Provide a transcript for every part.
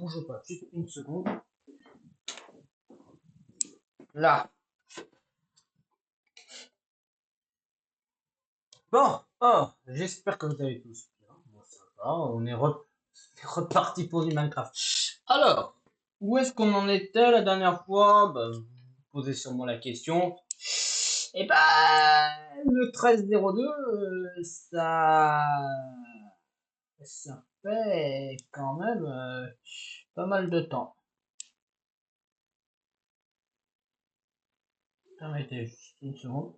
bouge pas, juste une seconde. Là. Bon, oh, j'espère que vous allez tous bien. Bon, ça va, on est reparti pour du Minecraft. Alors, où est-ce qu'on en était la dernière fois? Bah, vous posez sûrement la question. Et bah, le 1302, ça fait quand même pas mal de temps. Permettez juste une seconde.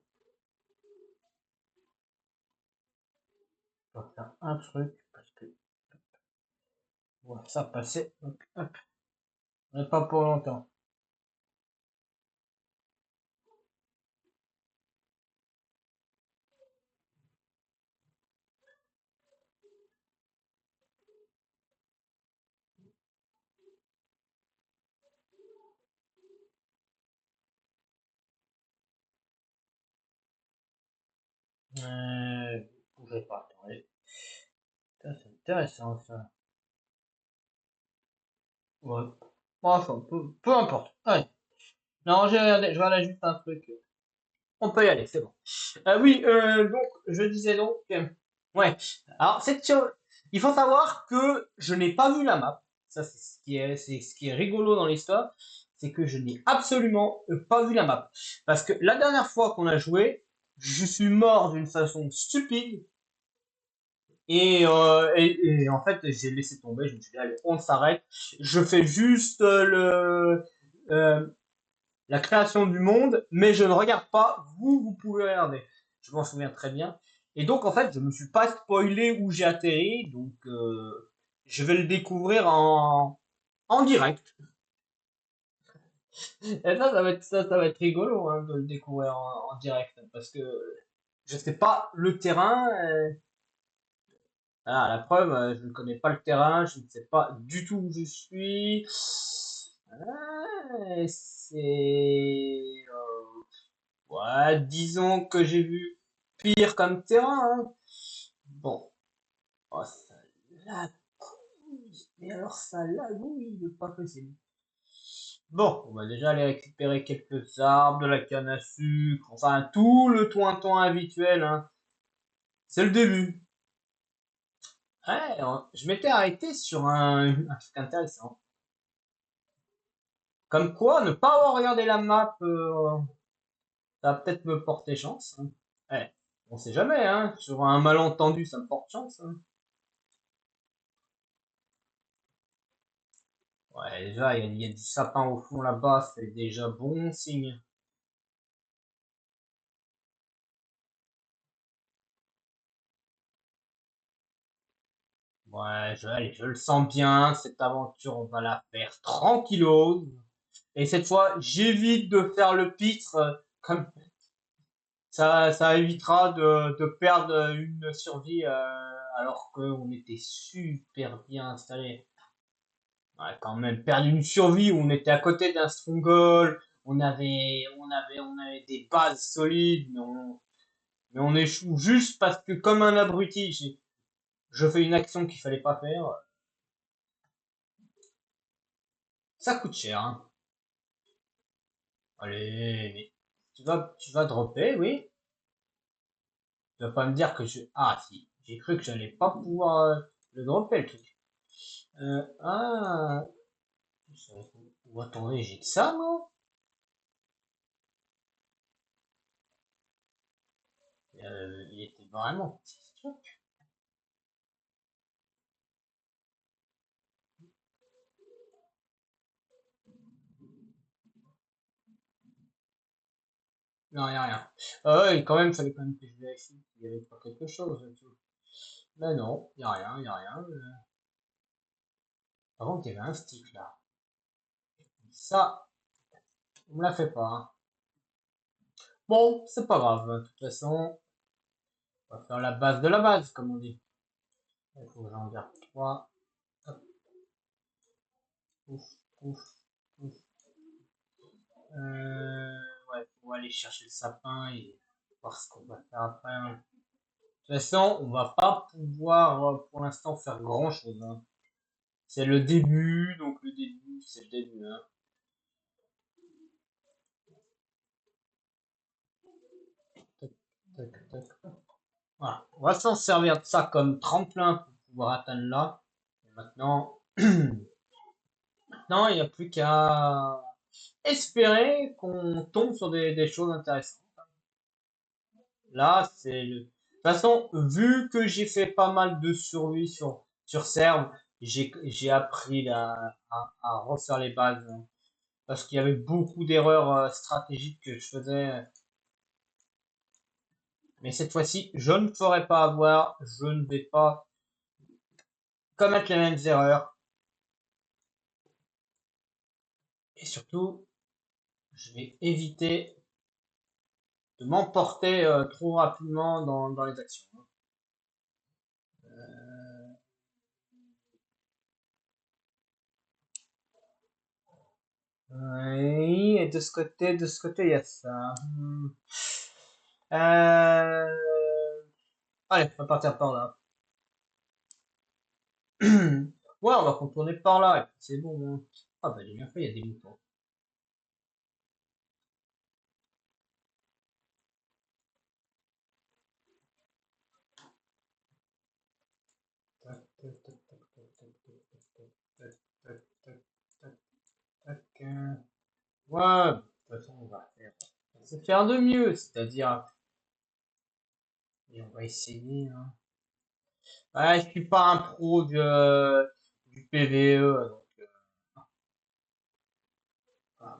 Je vais faire un truc parce que voilà, ça passait. Donc, hop, mais pas pour longtemps. Bougez pas, attendez. Ça, c'est intéressant ça. Ouais. Enfin, peu importe. Allez. Non, je vais aller juste un truc. On peut y aller, c'est bon. Oui, donc, je disais donc, ouais. Alors, il faut savoir que je n'ai pas vu la map. Ça, c'est ce qui est rigolo dans l'histoire, c'est que je n'ai absolument pas vu la map. Parce que la dernière fois qu'on a joué, je suis mort d'une façon stupide. Et en fait, j'ai laissé tomber. Je me suis dit, allez, on s'arrête. Je fais juste euh, la création du monde, mais je ne regarde pas. Vous pouvez regarder. Je m'en souviens très bien. Et donc, en fait, je me suis pas spoilé où j'ai atterri. Donc, je vais le découvrir en direct. Et ça va être rigolo hein, de le découvrir en direct. Parce que je sais pas le terrain. Ah, la preuve, je ne connais pas le terrain, je ne sais pas du tout où je suis. Ouais, disons que j'ai vu pire comme terrain. Hein. Bon, oh, ça lagouille. Mais alors ça lagouille, de pas possible. Bon, on va déjà aller récupérer quelques arbres, de la canne à sucre, enfin tout le toin-toin habituel. Hein. C'est le début. Ouais, je m'étais arrêté sur un truc intéressant. Comme quoi, ne pas avoir regardé la map, ça va peut-être me porter chance. Hein. Ouais, on sait jamais, hein. Sur un malentendu, ça me porte chance. Hein. Ouais, déjà, il y a du sapin au fond là-bas, c'est déjà bon signe. Ouais, allez, je le sens bien, cette aventure, on va la faire tranquillos. Et cette fois, j'évite de faire le pitre, comme ça évitera de perdre une survie alors qu'on était super bien installé. Ouais, quand même, perdre une survie où on était à côté d'un stronghold, on avait des bases solides, mais on échoue juste parce que comme un abruti, je fais une action qu'il fallait pas faire. Ça coûte cher, hein. Allez, mais tu vas dropper, oui. Tu vas pas me dire que ah si, j'ai cru que j'allais pas pouvoir le dropper le truc. Ah, ou attendez, j'ai que ça, moi? Il était vraiment petit ce truc. Non, y a rien. Ouais, quand même, fallait quand même que je vérifie s'il y avait pas quelque chose et tout. Mais non, y a rien, y a rien. Par contre, il y avait un stick là. Ça, on me l'a fait pas. Hein. Bon, c'est pas grave. De toute façon, on va faire la base de la base, comme on dit. Il faut que j'en garde 3. Hop, ouf, ouf, ouf. Ouais, on va aller chercher le sapin et voir ce qu'on va faire après. Hein. De toute façon, on va pas pouvoir pour l'instant faire grand chose. Hein. C'est le début, donc c'est le début, hein. Tac, tac, tac. Voilà. On va s'en servir de ça comme tremplin pour pouvoir atteindre là. Et maintenant, non, il n'y a plus qu'à espérer qu'on tombe sur des choses intéressantes. Là, c'est le... De toute façon, vu que j'ai fait pas mal de survie sur serve, j'ai appris à refaire les bases, hein. Parce qu'il y avait beaucoup d'erreurs stratégiques que je faisais. Mais cette fois-ci, je ne ferai pas avoir, je ne vais pas commettre les mêmes erreurs. Et surtout, je vais éviter de m'emporter trop rapidement dans les actions. Euh, oui, et de ce côté, il y a ça. Allez, on va partir par là. Ouais, on va contourner par là, et puis c'est bon, hein. Ah bah j'ai bien fait, il y a des moutons. Tac, tac, tac, tac, tac, tac, tac, tac, tac, tac, tac, tac, tac, ouais, de toute façon, on va faire de mieux, c'est-à-dire, et on va essayer, hein. Ouais, je suis pas un pro du PVE, donc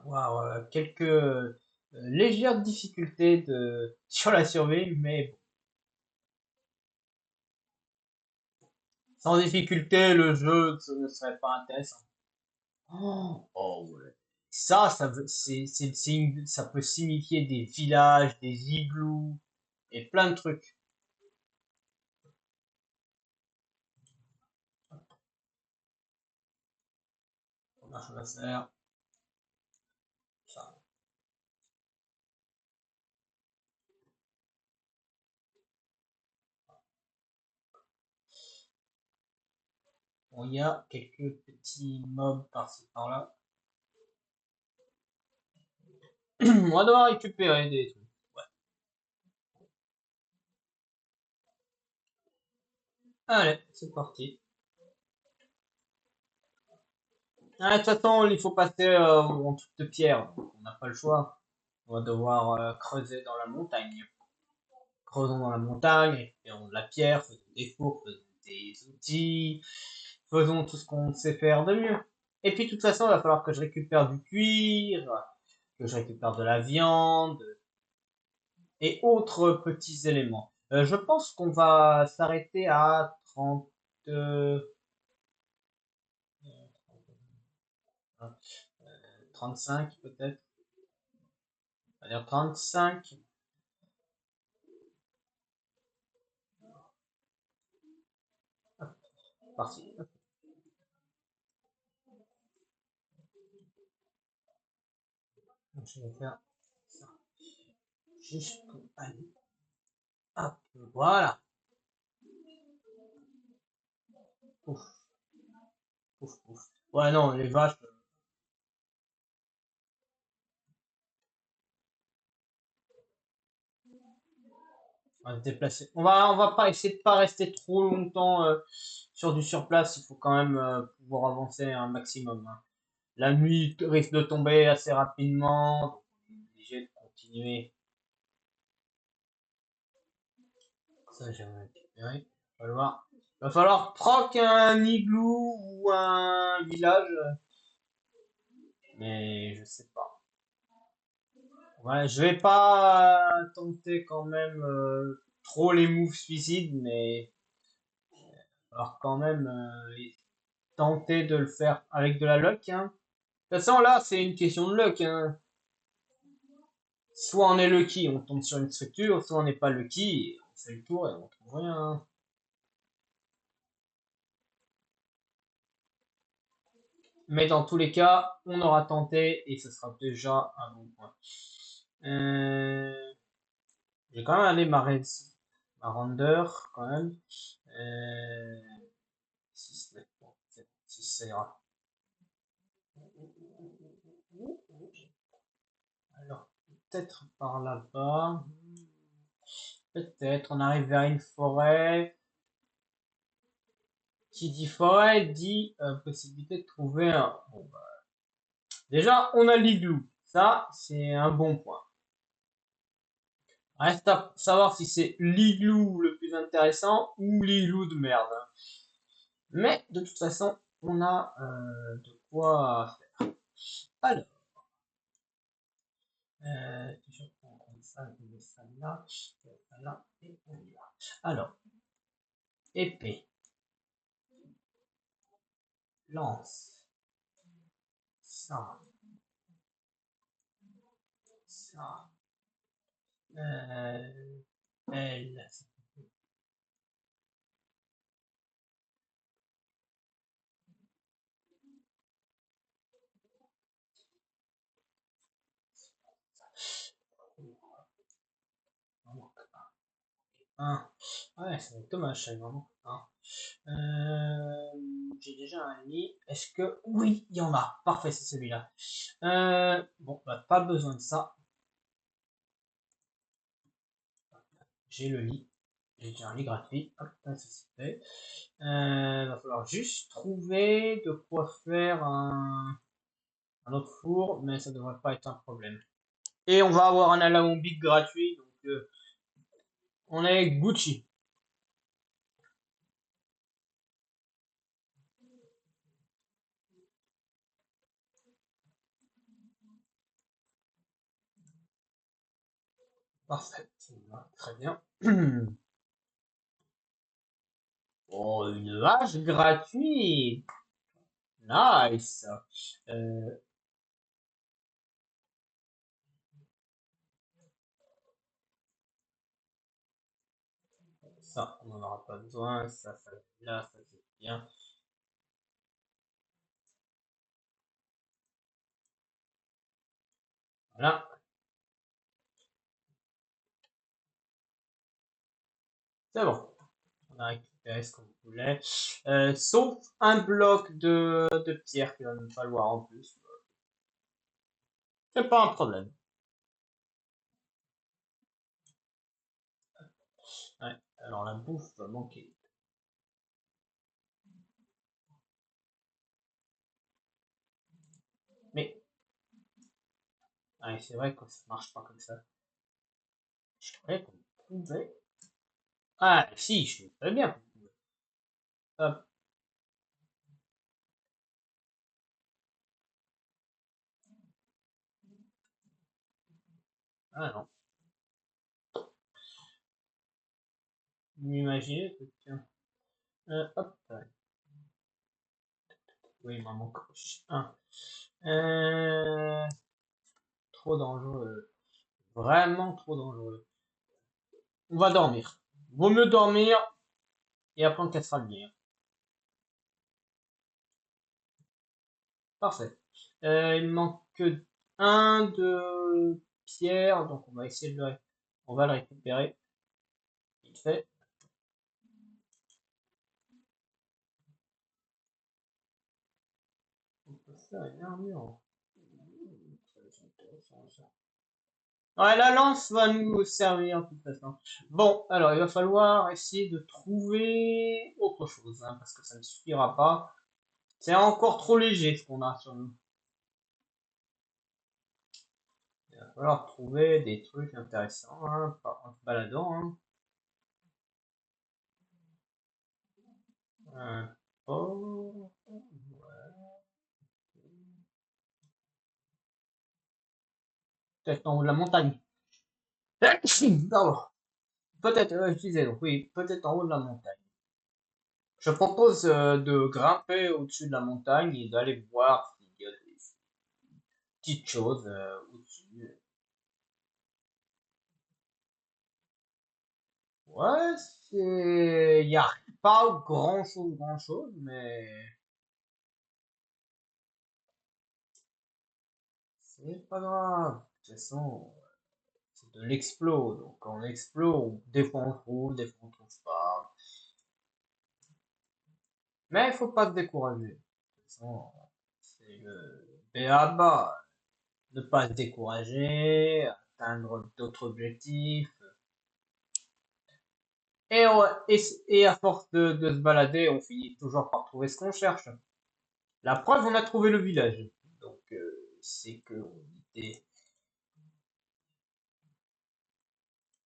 on va avoir quelques légères difficultés sur la survie, mais bon, sans difficulté, le jeu ne serait pas intéressant. Oh, ouais. Ça peut signifier des villages, des igloos et plein de trucs. On a chose à faire. Ça. Bon, il y a quelques petits mobs par-ci par-là. On va devoir récupérer des trucs. Ouais. Allez, c'est parti. Ah, de toute façon, il faut passer en truc de pierre, donc on n'a pas le choix. On va devoir creuser dans la montagne. Creusons dans la montagne, récupérons de la pierre, faisons des fours, faisons des outils, faisons tout ce qu'on sait faire de mieux. Et puis, de toute façon, il va falloir que je récupère du cuir, que je récupère de la viande et autres petits éléments. Je pense qu'on va s'arrêter à 30, euh, 35 peut-être. On va dire 35. Parti. Je vais faire ça juste pour aller. Hop, voilà. Ouf, ouf, ouf. Ouais, non, les vaches, on va se déplacer. On va pas essayer de pas rester trop longtemps sur du surplace. Il faut quand même pouvoir avancer un maximum, hein. La nuit risque de tomber assez rapidement, donc on est obligé de continuer. Ça, j'ai récupéré. Va falloir proc un igloo ou un village, mais je sais pas. Ouais, je vais pas tenter quand même trop les moves suicides, mais alors quand même tenter de le faire avec de la luck, hein. De toute façon, là, c'est une question de luck, hein. Soit on est lucky, on tombe sur une structure, soit on n'est pas lucky, on fait le tour et on trouve rien, hein. Mais dans tous les cas, on aura tenté et ce sera déjà un bon point. J'ai quand même allé ma render quand même. Euh, 6, bon, 6, ça ira. peut-être par là-bas. Peut-être. On arrive vers une forêt. Qui dit forêt dit possibilité de trouver un. Bon, bah, déjà, on a l'igloo. Ça, c'est un bon point. Reste à savoir si c'est l'igloo le plus intéressant ou l'igloo de merde. Mais de toute façon, on a de quoi faire. Alors, je prends comme ça, je mets ça là, ça là, et on y va. Alors, épée, lance, ça, ça, elle, un. Ouais, ça va être dommage, ça, vraiment. Hein. J'ai déjà un lit. Est-ce que... Oui, il y en a. Parfait, c'est celui-là. Bon, bah, pas besoin de ça. J'ai le lit. J'ai déjà un lit gratuit. Hop, ça c'est fait. Va falloir juste trouver de quoi faire un autre four, mais ça devrait pas être un problème. Et on va avoir un alambic gratuit, donc on est Gucci. Parfait, ça va très bien. Oh, une vache gratuite. Nice. Euh, ça, on n'en aura pas besoin. Ça, là, ça c'est bien. Voilà, c'est bon. On a récupéré ce qu'on voulait. Sauf un bloc de pierre qu'il va nous falloir en plus. C'est pas un problème. Ouais, alors la bouffe va manquer. Mais ouais, c'est vrai que ça marche pas comme ça. Je croyais qu'on pouvait. Ah, si, je suis très bien. Hop. Ah non. Vous imaginez que tiens. Hop. Oui, il m'en manque un. Euh, trop dangereux. Vraiment trop dangereux. On va dormir. Vaut mieux dormir et après on cassera le lien. Parfait. Il manque que un de pierre, donc on va essayer de on va le récupérer. Vite fait. On peut faire une armure. Très intéressant ça. Ouais, la lance va nous servir de toute façon. Bon, alors il va falloir essayer de trouver autre chose, hein, parce que ça ne suffira pas. C'est encore trop léger ce qu'on a sur nous. Il va falloir trouver des trucs intéressants, hein, en se baladant. Hein. Oh, peut-être en haut de la montagne. Pardon. Peut-être, je disais, donc oui, peut-être en haut de la montagne. Je propose de grimper au-dessus de la montagne et d'aller voir s'il y a des petites choses au-dessus. Ouais, il y a pas grand-chose, mais c'est pas grave. De toute façon, c'est de l'explo, donc quand on explore, des fois on trouve, des fois on trouve pas. Mais il faut pas se décourager. De toute façon, c'est le BABA. Ne pas se décourager. atteindre d'autres objectifs. Et à force de se balader, on finit toujours par trouver ce qu'on cherche. La preuve, on a trouvé le village. Donc, c'est que on était.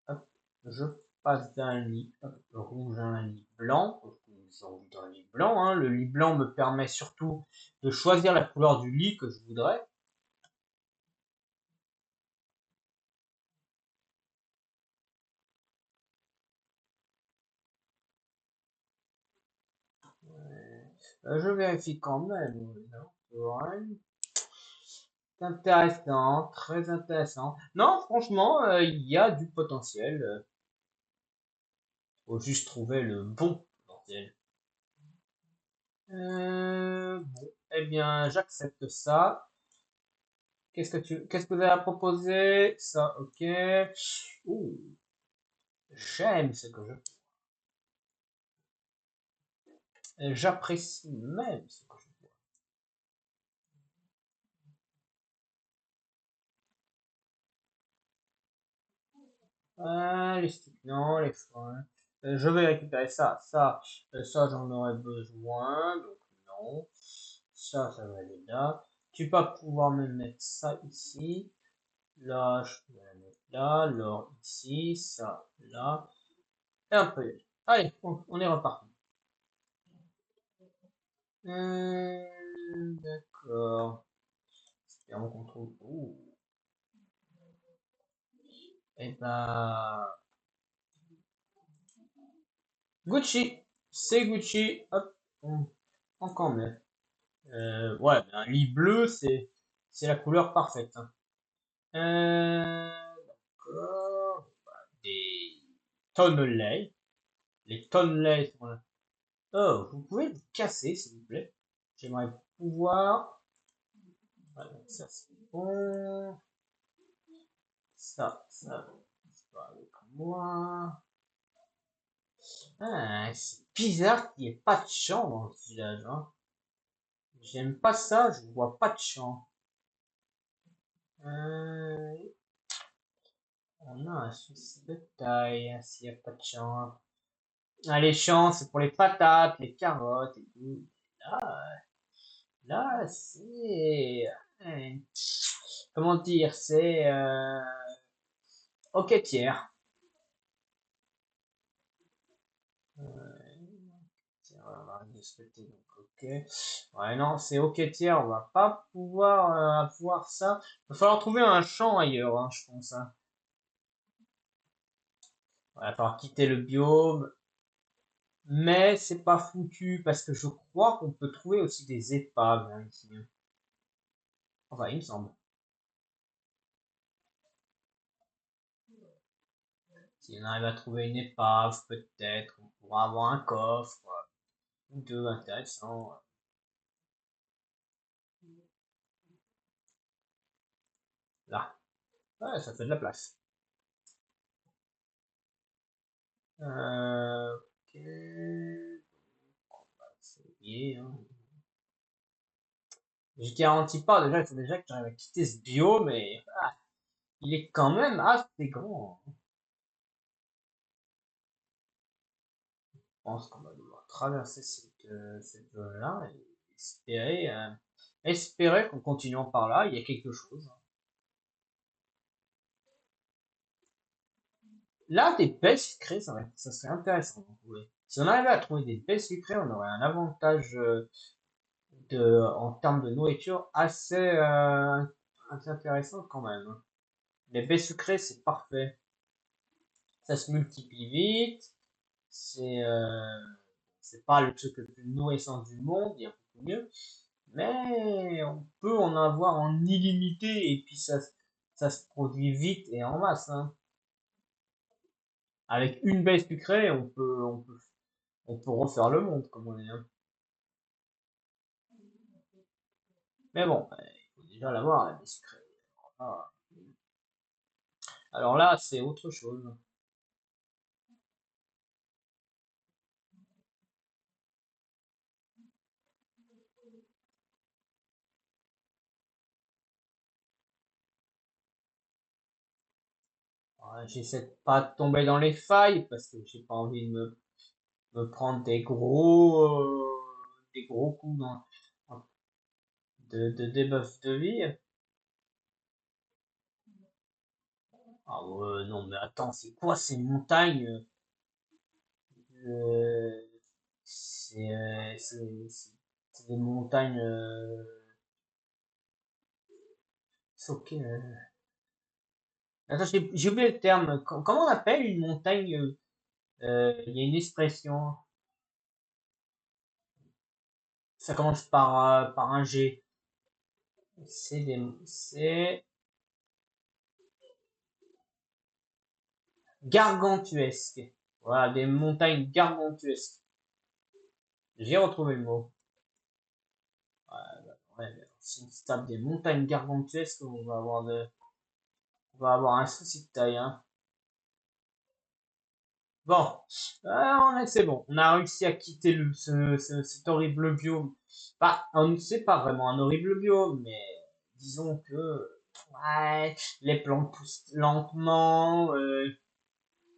Hop, je passe d'un lit rouge à un lit blanc. J'ai envie d'un lit blanc. Hein. Le lit blanc me permet surtout de choisir la couleur du lit que je voudrais. Je vérifie quand même. Non, c'est intéressant, très intéressant. Non, franchement, il y a du potentiel. Faut juste trouver le bon potentiel. Bon, eh bien, j'accepte ça. Qu'est-ce que vous avez à proposer? Ça, ok. Ouh, j'aime ce que j'apprécie même ce que je vois. Les sticks, non, les freins. Je vais récupérer ça, ça j'en aurais besoin, donc non. Ça va aller là. Tu vas pouvoir me mettre ça ici. Là, je peux la mettre là, l'or ici, ça là. Et un peu. Allez, on est reparti. D'accord. Espérons qu'on trouve. Ouh. Eh ben, Gucci. C'est Gucci. Hop. Encore mieux. Ouais, ben, un lit bleu, c'est la couleur parfaite. Hein. D'accord. Des tonnelets. Les tonnelets sont là. Oh, vous pouvez vous casser, s'il vous plaît. J'aimerais pouvoir. Voilà, ça c'est bon. Ça va avec moi. Ah, c'est bizarre qu'il n'y ait pas de champ dans ce village. Hein. J'aime pas ça, je vois pas de champ. Euh, on a un souci de taille s'il n'y a pas de champ. Ah, les champs, c'est pour les patates, les carottes et tout. Là, là c'est. Comment dire, c'est. Ok, tiers. Tiens, on va arrêter de se péter, donc ok. Ouais, non, c'est ok tiers, on va pas pouvoir avoir ça. Il va falloir trouver un champ ailleurs, hein, je pense. Hein. Il va falloir quitter le biome. Mais c'est pas foutu, parce que je crois qu'on peut trouver aussi des épaves hein, ici. Enfin, il me semble. Si on arrive à trouver une épave, peut-être, on pourra avoir un coffre, ou deux intéressants. Là. Ouais, ça fait de la place. Ok. Essayer, hein. Je garantis pas, déjà, il faut déjà que j'arrive à quitter ce biome, mais il est quand même assez grand. Hein. Je pense qu'on va devoir traverser cette zone-là et espérer qu'en continuant par là, il y a quelque chose. Hein. Là, des baies sucrées, ça serait intéressant d'en trouver. Si on arrivait à trouver des baies sucrées, on aurait un avantage en termes de nourriture assez intéressant quand même. Hein. Les baies sucrées, c'est parfait. Ça se multiplie vite. C'est pas le truc le plus nourrissant du monde, il y a beaucoup mieux. Mais on peut en avoir en illimité et puis ça se produit vite et en masse. Hein. Avec une baie sucrée, on peut refaire le monde, comme on dit. Hein. Mais bon, il faut déjà l'avoir, la baie sucrée. Ah. Alors là, c'est autre chose. J'essaie de pas tomber dans les failles parce que j'ai pas envie de me prendre des gros coups de debuff de vie. Ah ouais, non mais attends, c'est quoi ces montagnes? euh, c'est euh, c'est c'est- c'est des montagnes. C'est ok. Attends, j'ai oublié le terme. Comment on appelle une montagne? Il y a une expression. Ça commence par un G. C'est gargantuesque. Voilà, des montagnes gargantuesques. J'ai retrouvé le mot. Ouais, si on se tape des montagnes gargantuesques, on va avoir un souci de taille, hein. Bon, c'est bon. On a réussi à quitter cet horrible biome. Bah, c'est pas vraiment un horrible biome, mais disons que ouais, les plantes poussent lentement,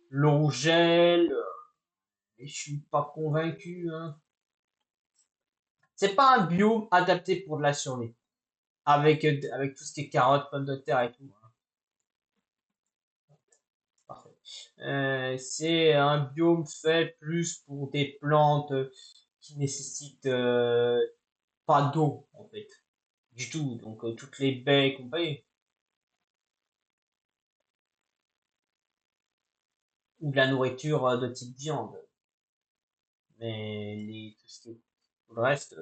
l'eau gèle, et je suis pas convaincu, hein. C'est pas un biome adapté pour de la survie, avec tout ce qui est carottes, pommes de terre et tout, hein. Parfait. C'est un biome fait plus pour des plantes qui nécessitent pas d'eau en fait, du tout. Donc toutes les baies et compagnie, ou de la nourriture de type viande. Mais tout ce qui est, tout le reste,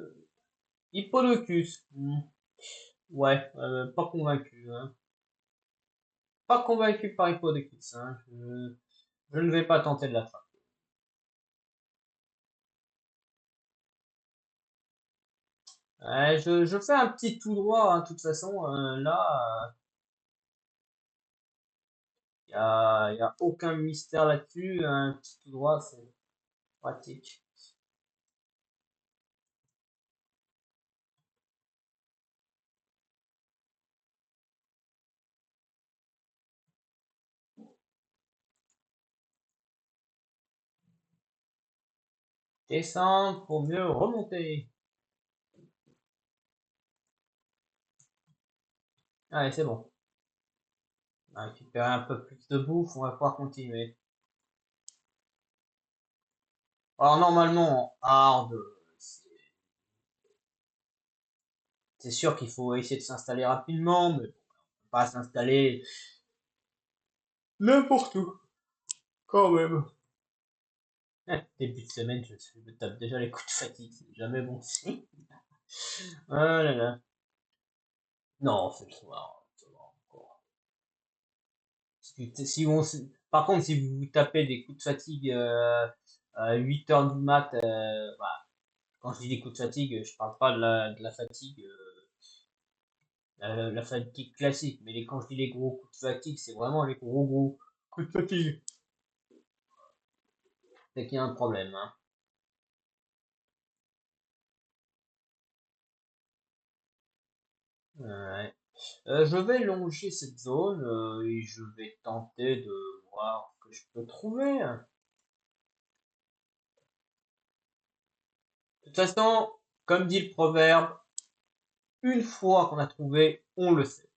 Hippodocus, ouais, pas convaincu, hein. Pas convaincu par Hippodocus, hein. Je ne vais pas tenter de l'attraper. Ouais, je fais un petit tout droit, hein, de toute façon, là, y a aucun mystère là-dessus, un petit tout droit, c'est pratique. Descendre pour mieux remonter. Allez, c'est bon. On a récupéré un peu plus de bouffe, on va pouvoir continuer. Alors normalement, hard, c'est sûr qu'il faut essayer de s'installer rapidement, mais bon, on peut pas s'installer n'importe où, quand même. Début de semaine, je me tape déjà les coups de fatigue, c'est jamais bon signe. Ah là là. Non, c'est le soir, ça va encore. Par contre, si vous vous tapez des coups de fatigue à 8 heures du mat, bah, quand je dis des coups de fatigue, je parle pas de la fatigue, la fatigue classique, mais quand je dis les gros coups de fatigue, c'est vraiment les gros coups de fatigue. C'est qu'il y a un problème, hein. Ouais. Je vais longer cette zone et je vais tenter de voir ce que je peux trouver. De toute façon, comme dit le proverbe, une fois qu'on a trouvé, on le sait.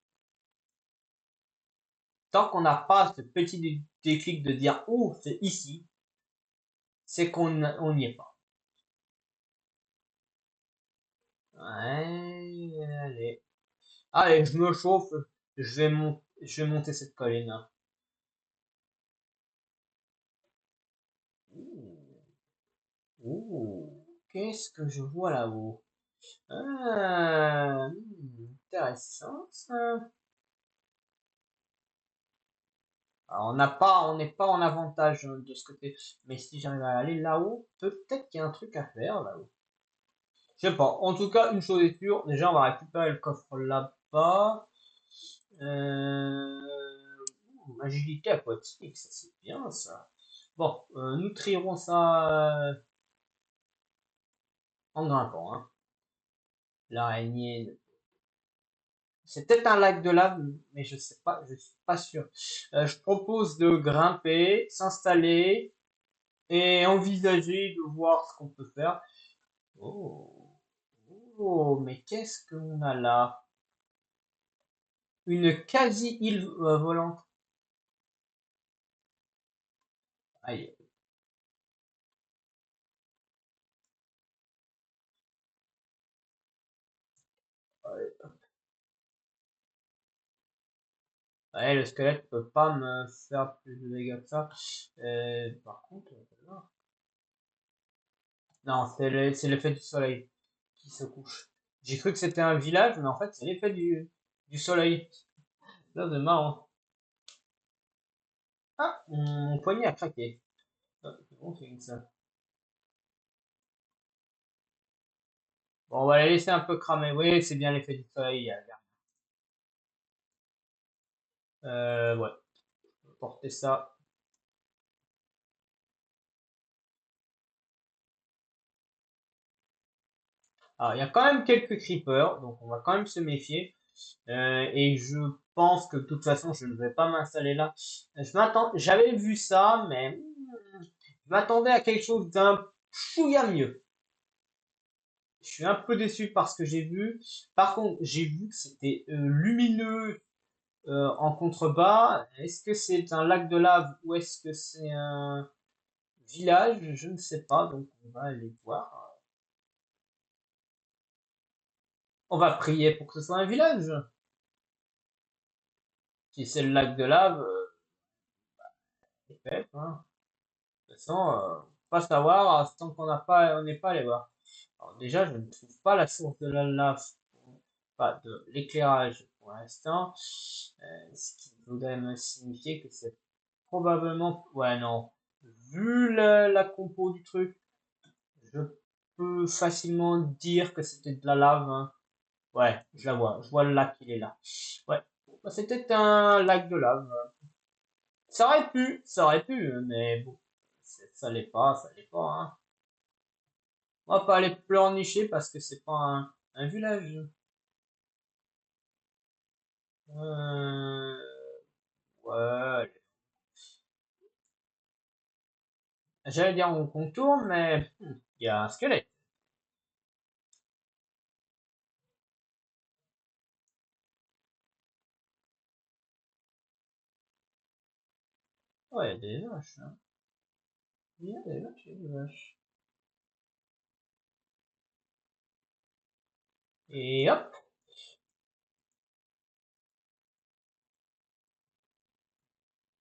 Tant qu'on n'a pas ce petit déclic de dire oh c'est ici, c'est qu'on n'y est pas. Ouais, allez. Allez, je me chauffe, je vais monter cette colline, hein. Ouh, ouh, qu'est-ce que je vois là-haut? Ah, intéressant ça. Alors, on n'est pas en avantage de ce côté, mais si j'arrive à aller là-haut, peut-être qu'il y a un truc à faire là-haut. Je sais pas. En tout cas, une chose est sûre, déjà on va récupérer le coffre là-bas. Euh... Agilité aquatique, ça c'est bien ça. Bon, nous trierons ça en grimpant, hein. L'araignée C'est peut-être un lac de lave, mais je sais pas, je suis pas sûr. Je propose de grimper, s'installer et envisager de voir ce qu'on peut faire. Oh, oh, mais qu'est-ce qu'on a là? Une quasi-île volante. Aïe. Ouais, ouais, le squelette peut pas me faire plus de dégâts que ça. Par contre, là- non, c'est l'effet du soleil qui se couche. J'ai cru que c'était un village, mais en fait, c'est l'effet du soleil. Là, c'est marrant. Ah, mon poignet a craqué. Ah, c'est bon, c'est ça. Bon, on va la laisser un peu cramer. Oui, c'est bien l'effet du soleil. Ouais, je vais porter ça. Alors, il y a quand même quelques creepers, donc on va quand même se méfier. Et je pense que de toute façon, je ne vais pas m'installer là. J'avais vu ça, mais je m'attendais à quelque chose d'un chouïa mieux. Je suis un peu déçu par ce que j'ai vu. Par contre, j'ai vu que c'était lumineux en contrebas. Est-ce que c'est un lac de lave ou est-ce que c'est un village? Je ne sais pas, donc on va aller voir. On va prier pour que ce soit un village. Si c'est le lac de lave, c'est fait, hein. De toute façon, pas savoir tant qu'on n'a pas, on n'est pas allé voir. Alors déjà, je ne trouve pas la source de la lave, pas de l'éclairage pour l'instant, ce qui voudrait me signifier que c'est probablement, ouais non, vu la compo du truc, je peux facilement dire que c'était de la lave, hein. Ouais, je vois le lac, il est là. Ouais, bah, c'était un lac de lave. Ça aurait pu, mais bon, ça l'est pas, hein. On va pas aller pleurnicher parce que c'est pas un village. Euh, ouais, j'allais dire on contourne, mais il y a un squelette. Ouais, il y a des vaches, hein. Il y a des vaches, il y a des vaches. Et hop,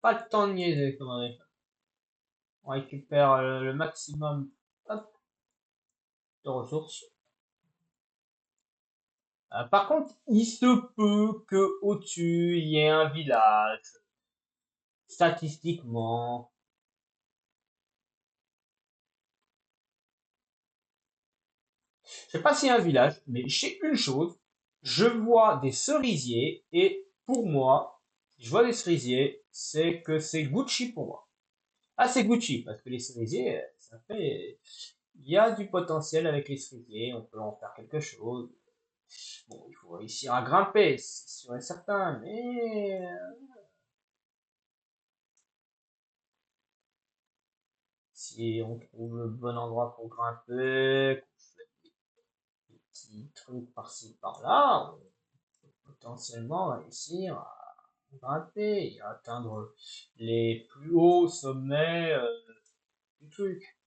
pas le temps de niaiser, comme on dit. On récupère le maximum, hop, de ressources. Par contre, il se peut que au-dessus, il y ait un village. Statistiquement, je sais pas s'il y a un village, mais je sais une chose, je vois des cerisiers et pour moi, si je vois des cerisiers, c'est que c'est Gucci pour moi. Ah, c'est Gucci, parce que les cerisiers, ça fait, il y a du potentiel avec les cerisiers, on peut en faire quelque chose. Bon, il faut réussir à grimper, c'est sûr et certain, mais si on trouve le bon endroit pour grimper, qu'on fait des petits trucs par-ci par-là, on peut potentiellement réussir grimper et atteindre les plus hauts sommets du truc.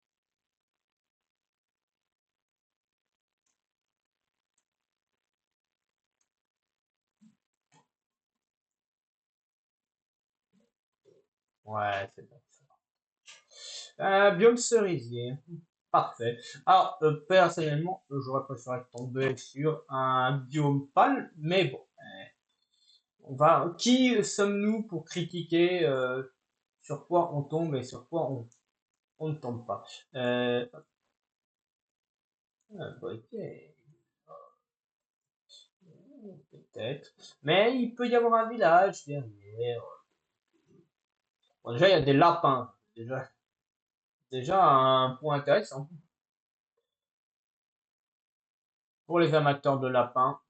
Ouais, c'est bon. Biome cerisier. Parfait. Alors, personnellement, j'aurais préféré tomber sur un biome pâle, mais bon, on va. Qui sommes-nous pour critiquer sur quoi on tombe et sur quoi on ne tombe pas? Euh, bah, ok, peut-être. Mais il peut y avoir un village derrière. Bon, déjà, il y a des lapins. Déjà un point intéressant pour les amateurs de lapins.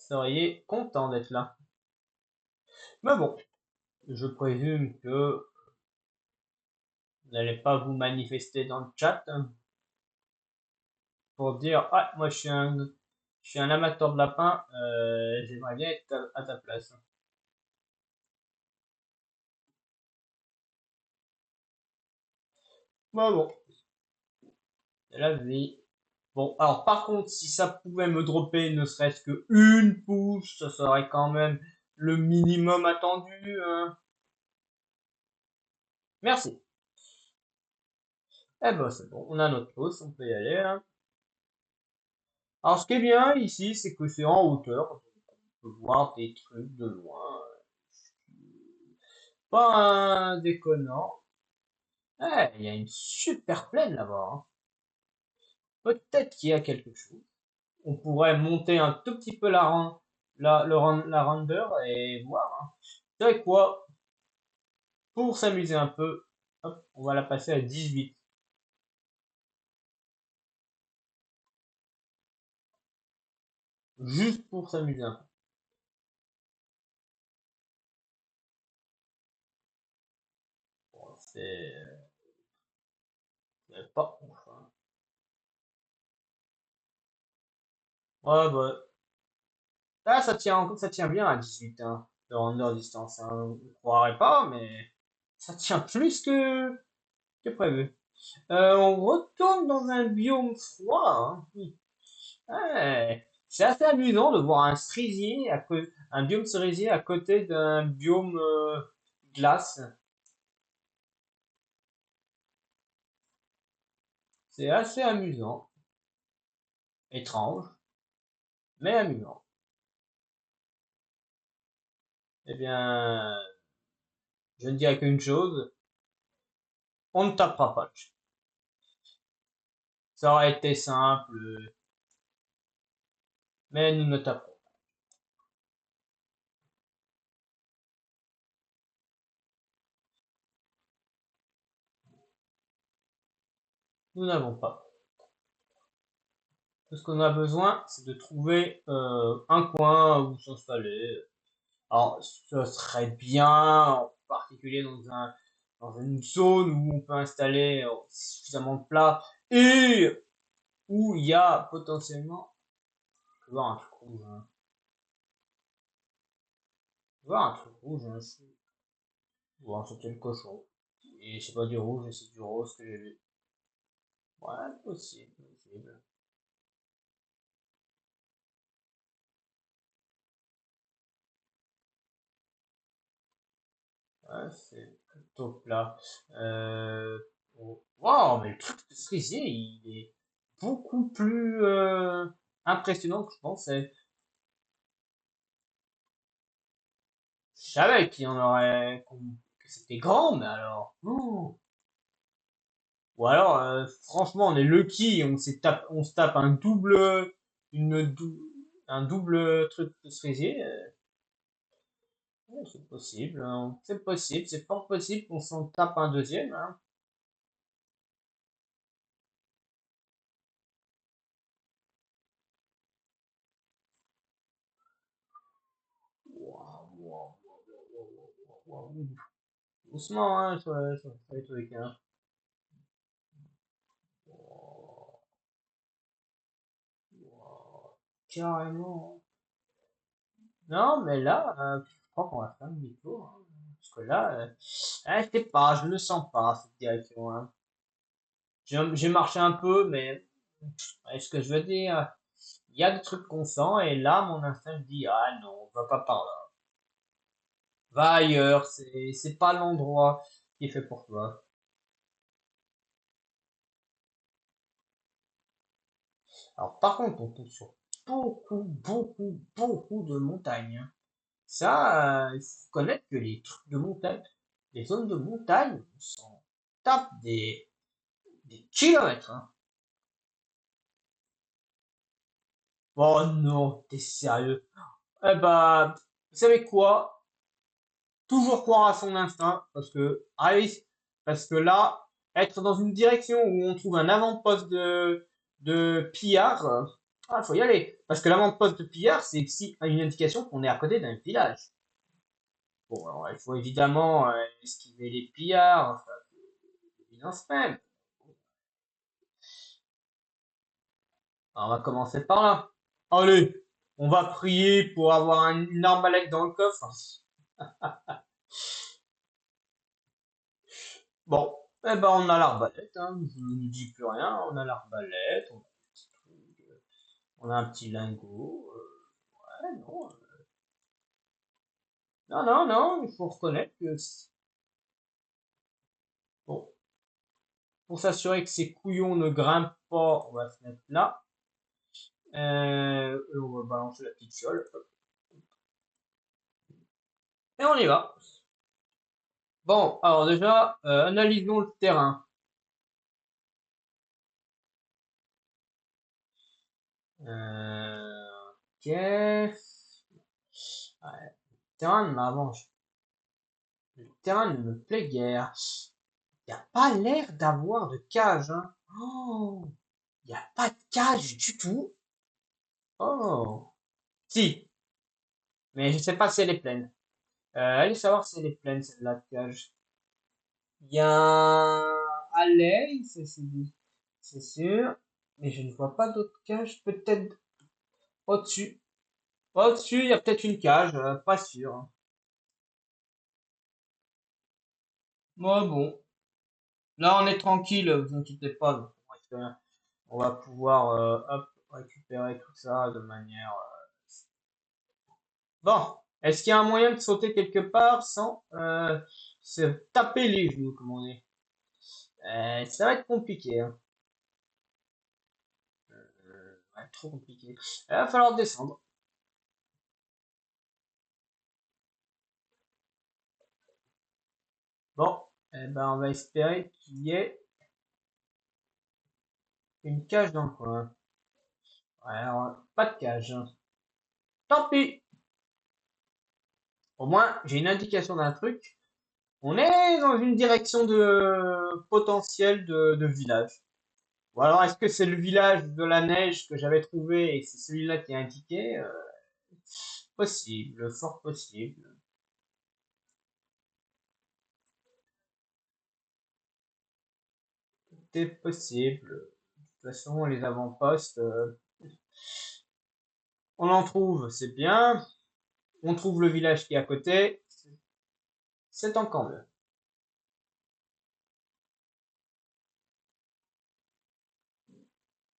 seriez content d'être là. Mais bon, je présume que vous n'allez pas vous manifester dans le chat hein, pour dire ah moi je suis un amateur de lapin, j'aimerais bien être à ta place. Mais bon, c'est la vie. Bon, alors par contre, si ça pouvait me dropper ne serait-ce que une pouce, ça serait quand même le minimum attendu. Hein. Merci. Eh ben c'est bon, on a notre pouce, on peut y aller. Hein. Alors ce qui est bien ici, c'est que c'est en hauteur, on peut voir des trucs de loin. Pas un déconnant. Eh, il y a une super plaine là-bas. Hein. Peut-être qu'il y a quelque chose. On pourrait monter un tout petit peu la render et voir. Hein. Vous savez quoi? Pour s'amuser un peu, hop, on va la passer à 18. Juste pour s'amuser un peu. Bon, c'est pas ouf. Hein. Ouais, bah, là, ça tient bien à 18, hein, de render distance. Hein. On ne croirait pas, mais ça tient plus que prévu. On retourne dans un biome froid. Hein. Ouais. C'est assez amusant de voir un biome cerisier à côté d'un biome glace. C'est assez amusant, étrange, mais amusant. Eh bien, je ne dirais qu'une chose, on ne tapera pas. Ça aurait été simple, mais nous ne taperons pas. Nous n'avons pas. Tout ce qu'on a besoin, c'est de trouver un coin où s'installer. Alors, ce serait bien, en particulier dans une zone où on peut installer suffisamment de plats et où il y a potentiellement, je vois un truc rouge, hein. Je vois un truc rouge, hein. Bon, c'était le cochon. Et c'est pas du rouge, c'est du rose que j'ai vu. Ouais, possible, possible. Ouais, c'est plutôt plat. Euh, wow, mais le truc de cerisier, il est beaucoup plus impressionnant que je pensais. Je savais qu'il y en aurait, que c'était grand, mais alors, ouh. Ou alors, franchement, on est lucky, on se tape une un double truc de cerisier. Ouais, c'est possible, hein. C'est possible, c'est fort possible qu'on s'en tape un deuxième, hein. Waouh, waouh, waouh, waouh, waouh, waouh. Doucement, hein, sur les trucs, hein. Waouh, waouh, carrément. Non, mais là, je crois qu'on va faire demi-tour, hein. Parce que là, je sais pas, je le sens pas, cette direction, hein. J'ai marché un peu, mais est-ce que je veux dire, il y a des trucs qu'on sent, et là, mon instinct me dit, ah non, va pas par là. Va ailleurs, c'est pas l'endroit qui est fait pour toi. Alors, par contre, on tombe sur beaucoup de montagnes. Hein. Ça, il faut connaître que les trucs de montagne, les zones de montagne, on s'en tape des kilomètres. Hein. Oh non, t'es sérieux? Eh bah, vous savez quoi? Toujours croire à son instinct, parce que là, être dans une direction où on trouve un avant-poste de pillards, Ah, faut y aller. Parce que l'avant-poste de pillard, c'est aussi une indication qu'on est à côté d'un village. Bon, alors, il faut évidemment esquiver les pillards, enfin, c'est l'évidence même. Alors, on va commencer par là. Allez, on va prier pour avoir une arbalète dans le coffre. Bon, eh ben on a l'arbalète, hein. Je ne nous dis plus rien, on a l'arbalète, on a un petit lingot. Ouais, non, non, non, non, il faut reconnaître que bon, pour s'assurer que ces couillons ne grimpent pas, on va se mettre là. Et on va balancer la petite fiole. Et on y va. Bon, alors déjà, analysons le terrain. Ok. Ouais, le terrain ne m'avance. Le terrain ne me plaît guère. Il n'y a pas l'air d'avoir de cage, hein. Oh, il n'y a pas de cage du tout. Oh, si, mais je sais pas si elle est pleine. Allez savoir si elle est pleine, celle-là de cage. Il y a un allée, c'est sûr, mais je ne vois pas d'autres cages. Peut-être au-dessus. Au-dessus, il y a peut-être une cage, pas sûr, hein. Moi, bon, là on est tranquille, vous inquiétez pas. Donc, on va pouvoir hop, récupérer tout ça de manière. Bon, est-ce qu'il y a un moyen de sauter quelque part sans se taper les genoux, comme on dit? Ça va être compliqué, hein. Ouais, trop compliqué. Il va falloir descendre. Bon, eh ben, on va espérer qu'il y ait une cage dans le coin. Ouais, alors, pas de cage, hein. Tant pis. Au moins, j'ai une indication d'un truc. On est dans une direction de potentiel de village. Ou alors, est-ce que c'est le village de la neige que j'avais trouvé et c'est celui-là qui est indiqué? Possible, fort possible. C'est possible. De toute façon, les avant-postes, on en trouve, c'est bien. On trouve le village qui est à côté, c'est encore mieux.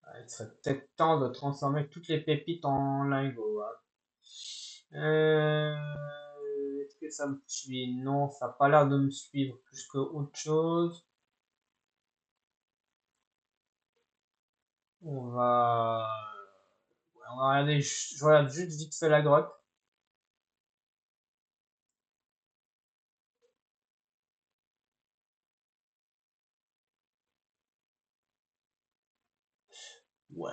Ouais, il serait peut-être temps de transformer toutes les pépites en lingots, hein. Est-ce que ça me suit? Non, ça n'a pas l'air de me suivre plus que autre chose. On va, ouais, on va regarder, je regarde juste vite fait la grotte. Ouais.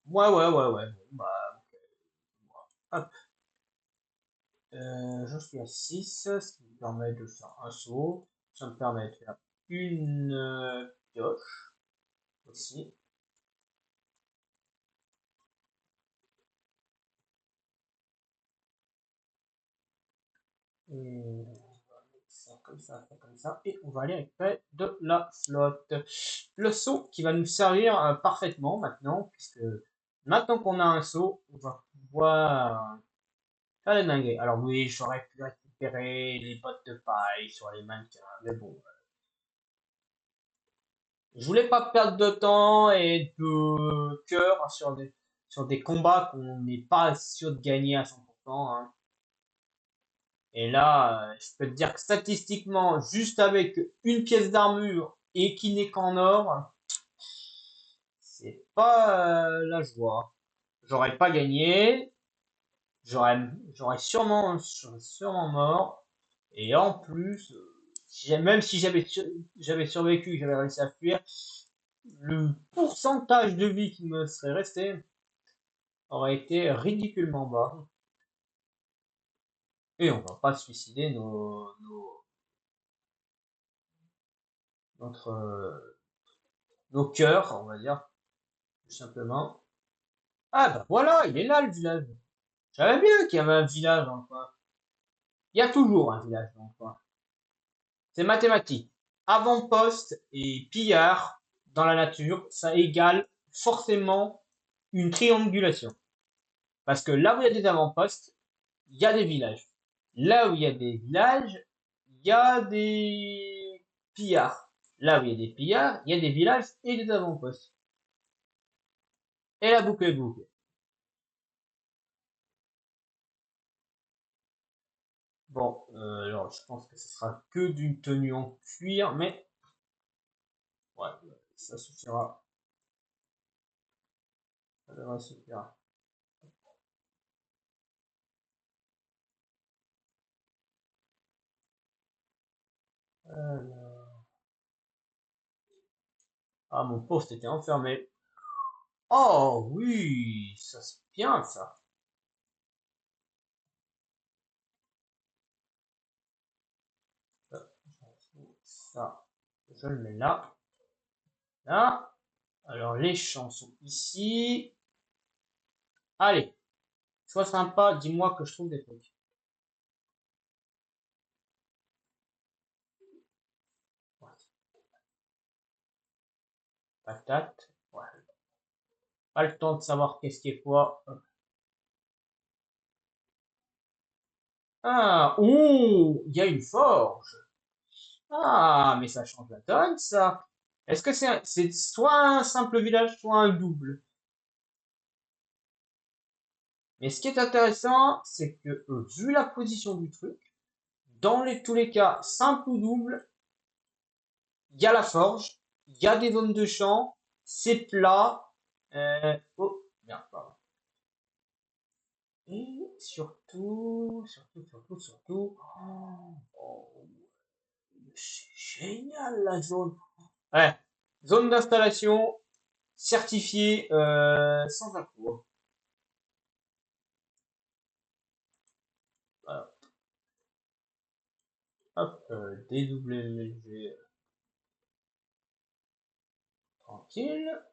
Ouais, ouais, ouais, ouais. Bon, bah, hop. Je suis à 6, ce qui me permet de faire un saut. Ça me permet de faire une pioche aussi. Et on va mettre ça comme ça. Et on va aller récupérer de la flotte. Le seau qui va nous servir parfaitement maintenant, puisque maintenant qu'on a un seau, on va pouvoir faire des dingueries. Alors oui, j'aurais pu récupérer les bottes de paille sur les mannequins, mais bon. Je voulais pas perdre de temps et de cœur sur des combats qu'on n'est pas sûr de gagner à 100%, hein. Et là, je peux te dire que statistiquement, juste avec une pièce d'armure et qui n'est qu'en or, c'est pas la joie. J'aurais pas gagné, j'aurais, j'aurais sûrement mort. Et en plus, même si j'avais survécu, j'avais réussi à fuir, le pourcentage de vie qui me serait resté aurait été ridiculement bas. Et on va pas suicider notre, nos cœurs, on va dire, tout simplement. Ah bah voilà, il est là le village. Je savais bien qu'il y avait un village dans le coin. Il y a toujours un village dans le coin. C'est mathématique. Avant-poste et pillard dans la nature, ça égale forcément une triangulation. Parce que là où il y a des avant-postes, il y a des villages. Là où il y a des villages, il y a des pillards. Là où il y a des pillards, il y a des villages et des avant-postes. Et la boucle est bouclée. Bon, alors je pense que ce sera que d'une tenue en cuir, mais ouais, ça suffira. Ça devrait suffire. Euh, Ah, mon poste était enfermé. Oh oui, ça c'est bien ça. Euh, Ça, je le mets là, là. Alors les champs sont ici. Allez, sois sympa, dis-moi que je trouve des trucs. Ouais, patate. Ouais. Pas le temps de savoir qu'est-ce qui est quoi. Ah, ouh, il y a une forge. Ah, mais ça change la donne, ça. Est-ce que c'est soit un simple village, soit un double? Mais ce qui est intéressant, c'est que vu la position du truc, dans tous les cas, simple ou double, il y a la forge, il y a des zones de champ, c'est plat. Oh, merde, pardon. Et surtout, oh, c'est génial la zone. Ouais, zone d'installation certifiée sans impôt. Voilà. Hop, DWG, tranquille.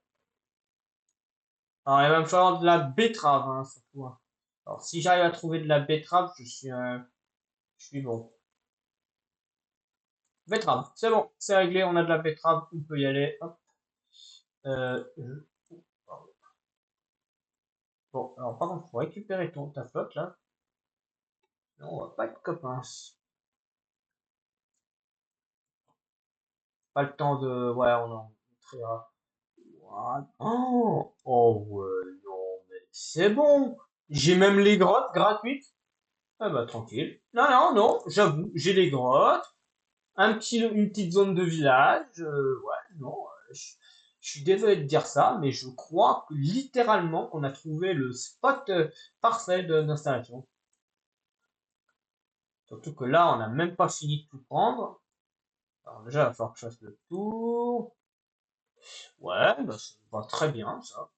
Alors, il va me falloir de la betterave, hein, surtout, hein. Alors, si j'arrive à trouver de la betterave, je suis bon. Betterave, c'est bon, c'est réglé, on a de la betterave, on peut y aller. Hop. Pardon. Bon, alors par contre, faut récupérer ta flotte là. Non, on va pas être copains. Pas le temps de. Ouais, on en triera. What? Oh, oh ouais, non, mais c'est bon. J'ai même les grottes gratuites. Ah bah tranquille. Non, non, non, j'avoue, j'ai les grottes. Une petite zone de village. Ouais, non, je suis désolé de dire ça, mais je crois que littéralement qu'on a trouvé le spot parfait d'installation. Surtout que là, on n'a même pas fini de tout prendre. Alors déjà, il va falloir que je fasse le tour. Ouais, bah, ça va très bien, ça.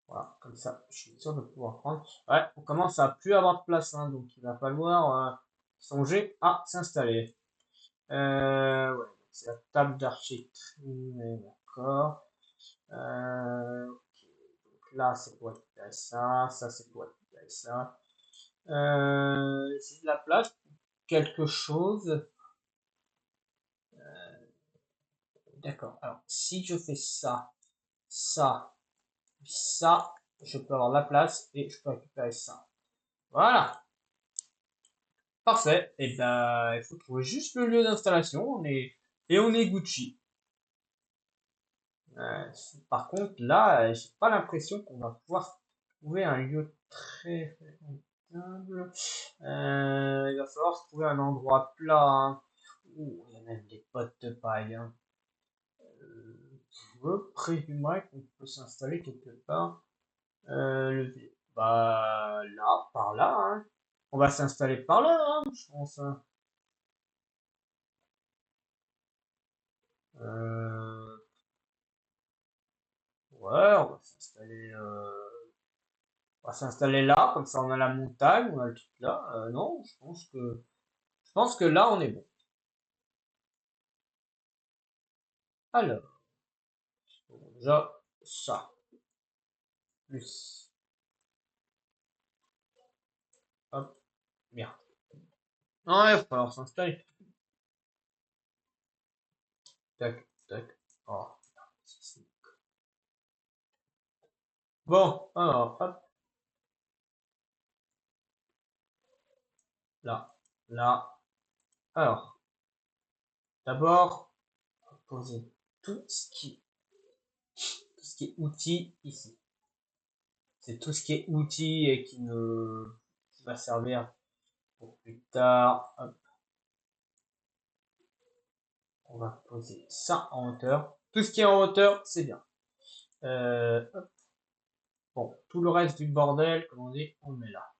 Voilà, comme ça, je suis sûr de pouvoir prendre. Ouais, on commence à plus avoir de place, hein, donc il va falloir songer à s'installer. Ouais, c'est la table d'archétype, d'accord. Ok, donc là, c'est pour récupérer ça, ça c'est pour récupérer ça. J'ai de la place pour quelque chose. D'accord. Alors, si je fais ça, ça, ça, je peux avoir la place et je peux récupérer ça. Voilà. Parfait. Et ben, il faut trouver juste le lieu d'installation. Et on est Gucci. Par contre, là, j'ai pas l'impression qu'on va pouvoir trouver un lieu très fréquentable. Il va falloir se trouver un endroit plat, hein. Ouh, il y a même des potes de paille, hein. Je présumerais qu'on peut s'installer quelque part. Bah là, par là, hein. On va s'installer par là, hein, je pense, hein. Euh, ouais, on va s'installer. On va s'installer là, comme ça on a la montagne, on a le truc là. Non, je pense que là on est bon. Alors, bon, déjà, ça, plus, hop, bien. Ouais, il va falloir s'installer. Tac, tac. Oh, bon, alors, hop, là, là. Alors, d'abord, poser tout ce qui, tout ce qui est outils ici. C'est tout ce qui est outils et qui va servir pour plus tard. Hop, on va poser ça en hauteur. Tout ce qui est en hauteur, c'est bien. Hop. Bon, tout le reste du bordel, comme on dit, on le met là.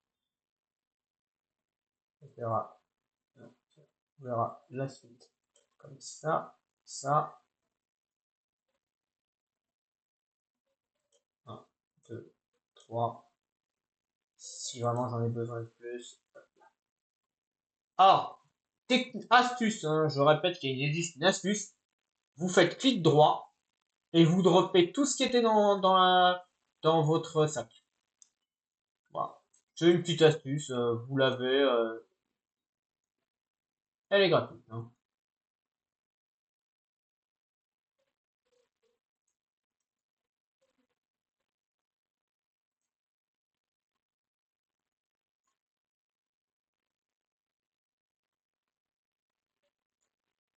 On verra, on verra la suite. Comme ça. 1, 2, 3. Si vraiment j'en ai besoin de plus. Alors, astuce, hein, je répète qu'il existe une astuce. Vous faites clic droit et vous droppez tout ce qui était dans votre sac. Voilà. C'est une petite astuce, vous l'avez, elle est gratuite, hein.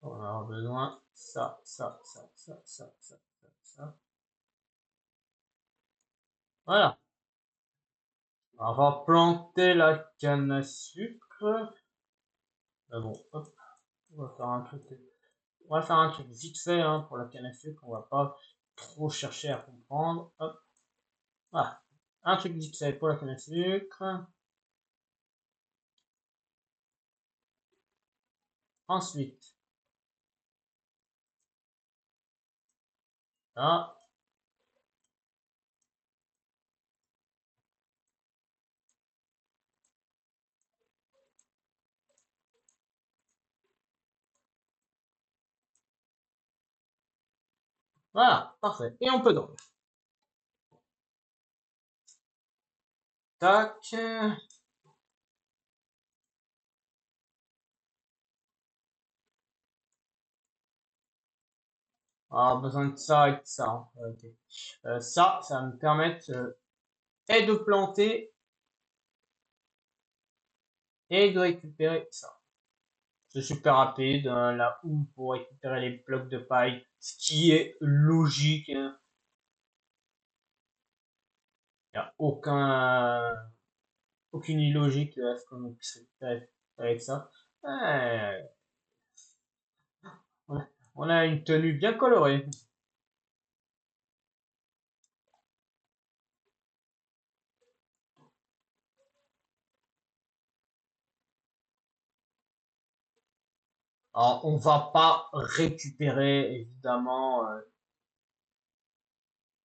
On va avoir besoin ça. Voilà. On va planter la canne à sucre. Bon, hop, on va faire un truc. On va faire un truc vite fait hein, pour la canne à sucre. On va pas trop chercher à comprendre. Hop, voilà. Un truc vite fait pour la canne à sucre. Ensuite, là, voilà, parfait. Et on peut dormir. Tac. Alors, besoin de ça et de ça. En réalité. Ça va me permettre et de planter et de récupérer ça. C'est super rapide, hein, la houe pour récupérer les blocs de paille, ce qui est logique, hein. Il n'y a aucune illogique à ce qu'on puisse récupérer avec ça. Ouais, on a une tenue bien colorée. Alors, on va pas récupérer évidemment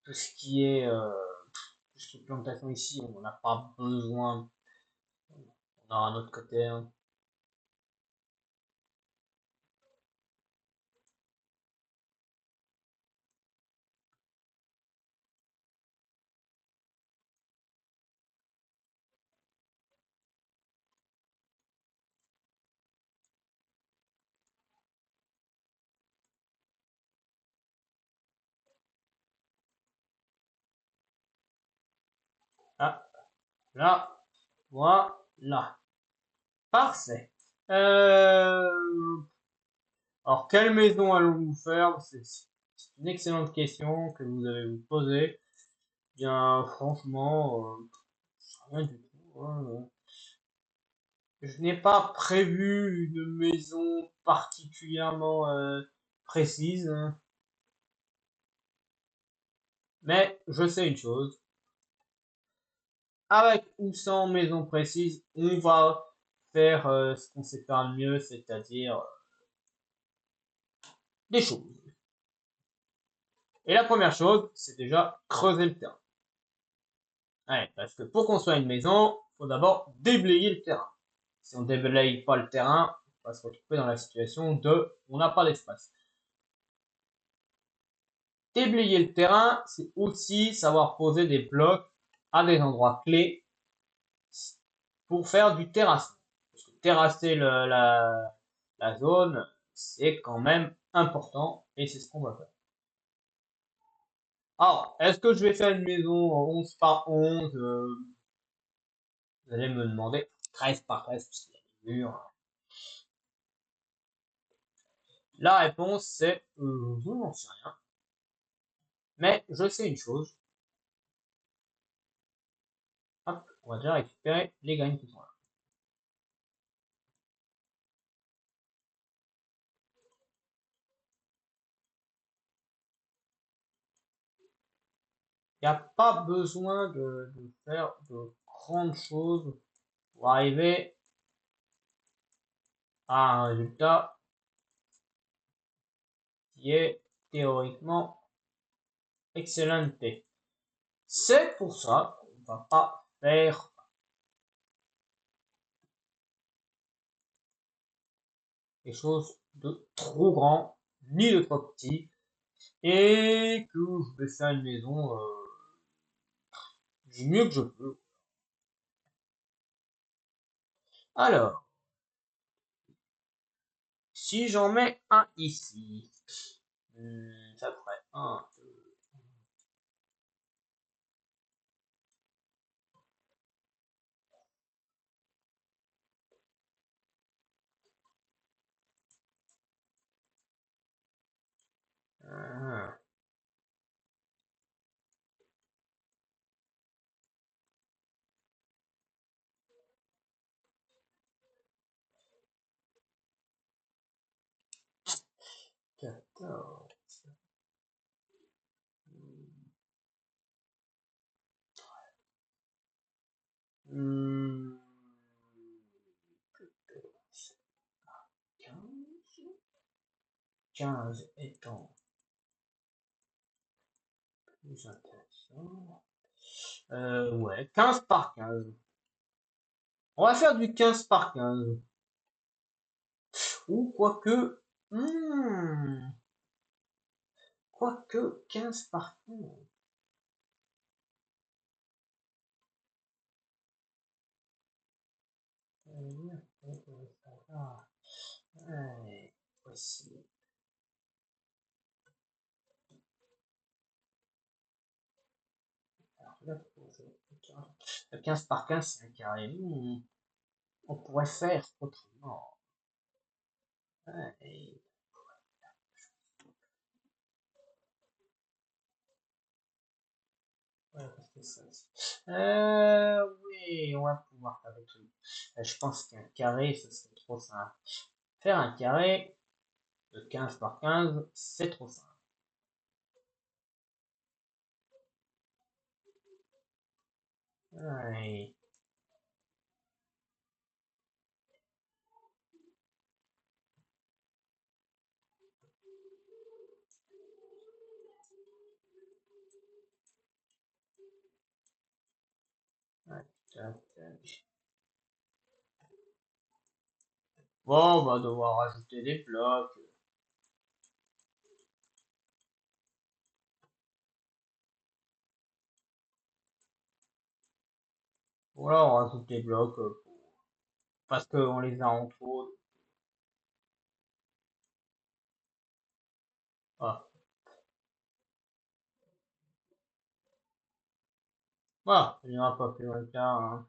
tout ce qui est tout ce qui est plantation ici, on n'a pas besoin. On aura un autre côté, hein. Ah, là, voilà. Parfait. Euh, alors, quelle maison allons-nous faire? C'est une excellente question que vous avez vous posée. Bien, franchement, rien du tout, hein. Je n'ai pas prévu une maison particulièrement précise, hein. Mais je sais une chose. Avec ou sans maison précise, on va faire ce qu'on sait faire le mieux, c'est-à-dire des choses. Et la première chose, c'est déjà creuser le terrain. Ouais, parce que pour construire une maison, faut d'abord déblayer le terrain. Si on déblaye pas le terrain, on va se retrouver dans la situation de on n'a pas d'espace. Déblayer le terrain, c'est aussi savoir poser des blocs à des endroits clés pour faire du terrassement. Parce que terrasser la zone, c'est quand même important et c'est ce qu'on va faire. Alors, est-ce que je vais faire une maison en 11 par 11 vous allez me demander 13 par 13 puisqu'il y a des murs. La réponse c'est je n'en sais rien. Mais je sais une chose. Hop, on va déjà récupérer les graines qui sont là. Il n'y a pas besoin de faire de grandes choses pour arriver à un résultat qui est théoriquement excellent. C'est pour ça qu'on ne va pas faire des choses de trop grand ni de trop petit et que je vais faire une maison du mieux que je peux. Alors, si j'en mets un ici, ça ferait un, deux, un, 14. Hmm, 15. 15 étant plus intéressant. Ouais, 15 par 15. On va faire du 15 par 15. Ou quoique. Hmm, quoique 15 par 15. Ouais, voici. Alors là, le 15 par 15, c'est un carré. On pourrait faire autrement. Ouais, ouais, parce que ça, oui, on va pouvoir faire des trucs. Je pense qu'un carré, ce serait trop simple. Faire un carré de 15 par 15, c'est trop simple. Ouais, ouais, tac, tac. Bon, on va devoir rajouter des blocs. Voilà, on rajoute des blocs parce qu'on les a en trop. Voilà, voilà, il n'y aura pas plus tard. Hein.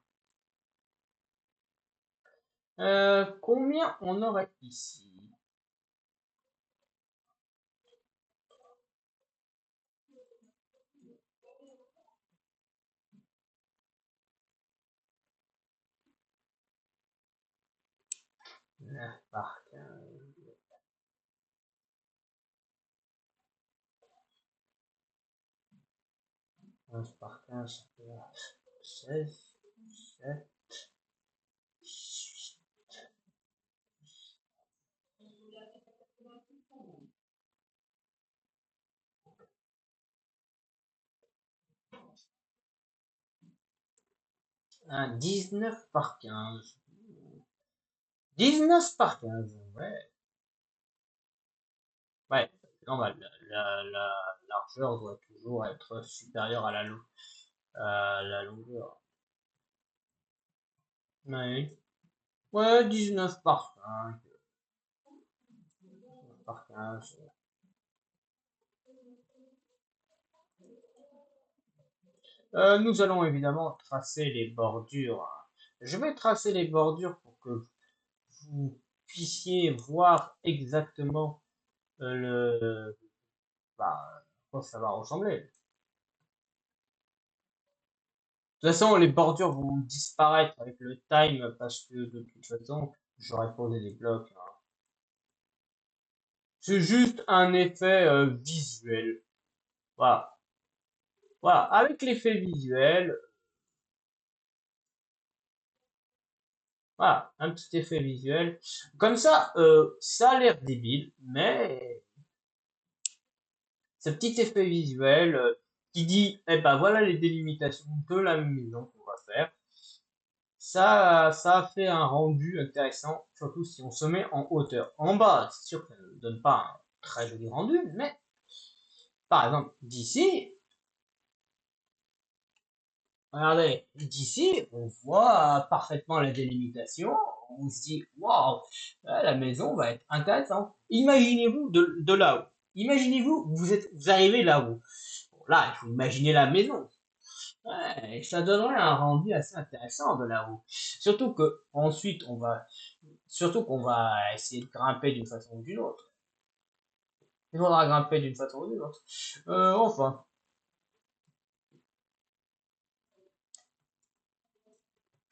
Combien on aurait ici? Neuf par 15. 11 par 15, ça fait 16, 7, Un 19 par 15. 19 par 15, ouais. Ouais, c'est normal. La largeur doit toujours être supérieure à la longueur. Ouais, ouais, 19 par 5, par 15. Nous allons évidemment tracer les bordures. Je vais tracer les bordures pour que vous puissiez voir exactement bah, à quoi ça va ressembler. De toute façon, les bordures vont disparaître avec le time parce que de toute façon, j'aurais posé des blocs, hein. C'est juste un effet visuel. Voilà. Voilà. Avec l'effet visuel, voilà, un petit effet visuel. Comme ça a l'air débile, mais ce petit effet visuel qui dit, eh ben voilà les délimitations de la maison qu'on va faire. Ça a fait un rendu intéressant, surtout si on se met en hauteur. En bas, c'est sûr que ça ne donne pas un très joli rendu, mais par exemple, d'ici, regardez, d'ici, on voit parfaitement la délimitation. On se dit, waouh, la maison va être intéressante. Imaginez-vous de là-haut. Imaginez-vous, vous arrivez là-haut. Bon, là, il faut imaginer la maison. Ouais, et ça donnerait un rendu assez intéressant de là-haut. Surtout qu'on va essayer de grimper d'une façon ou d'une autre. Il faudra grimper d'une façon ou d'une autre. Enfin,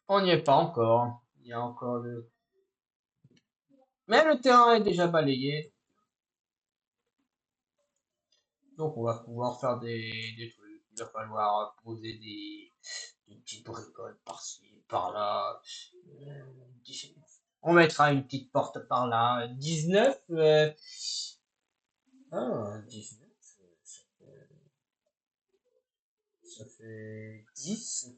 on n'y est pas encore. Il y a encore le... Mais le terrain est déjà balayé, donc on va pouvoir faire des trucs. Il va falloir poser des petites bricoles par-ci, par-là. Euh, on mettra une petite porte par là. 19, 19, ça fait 10.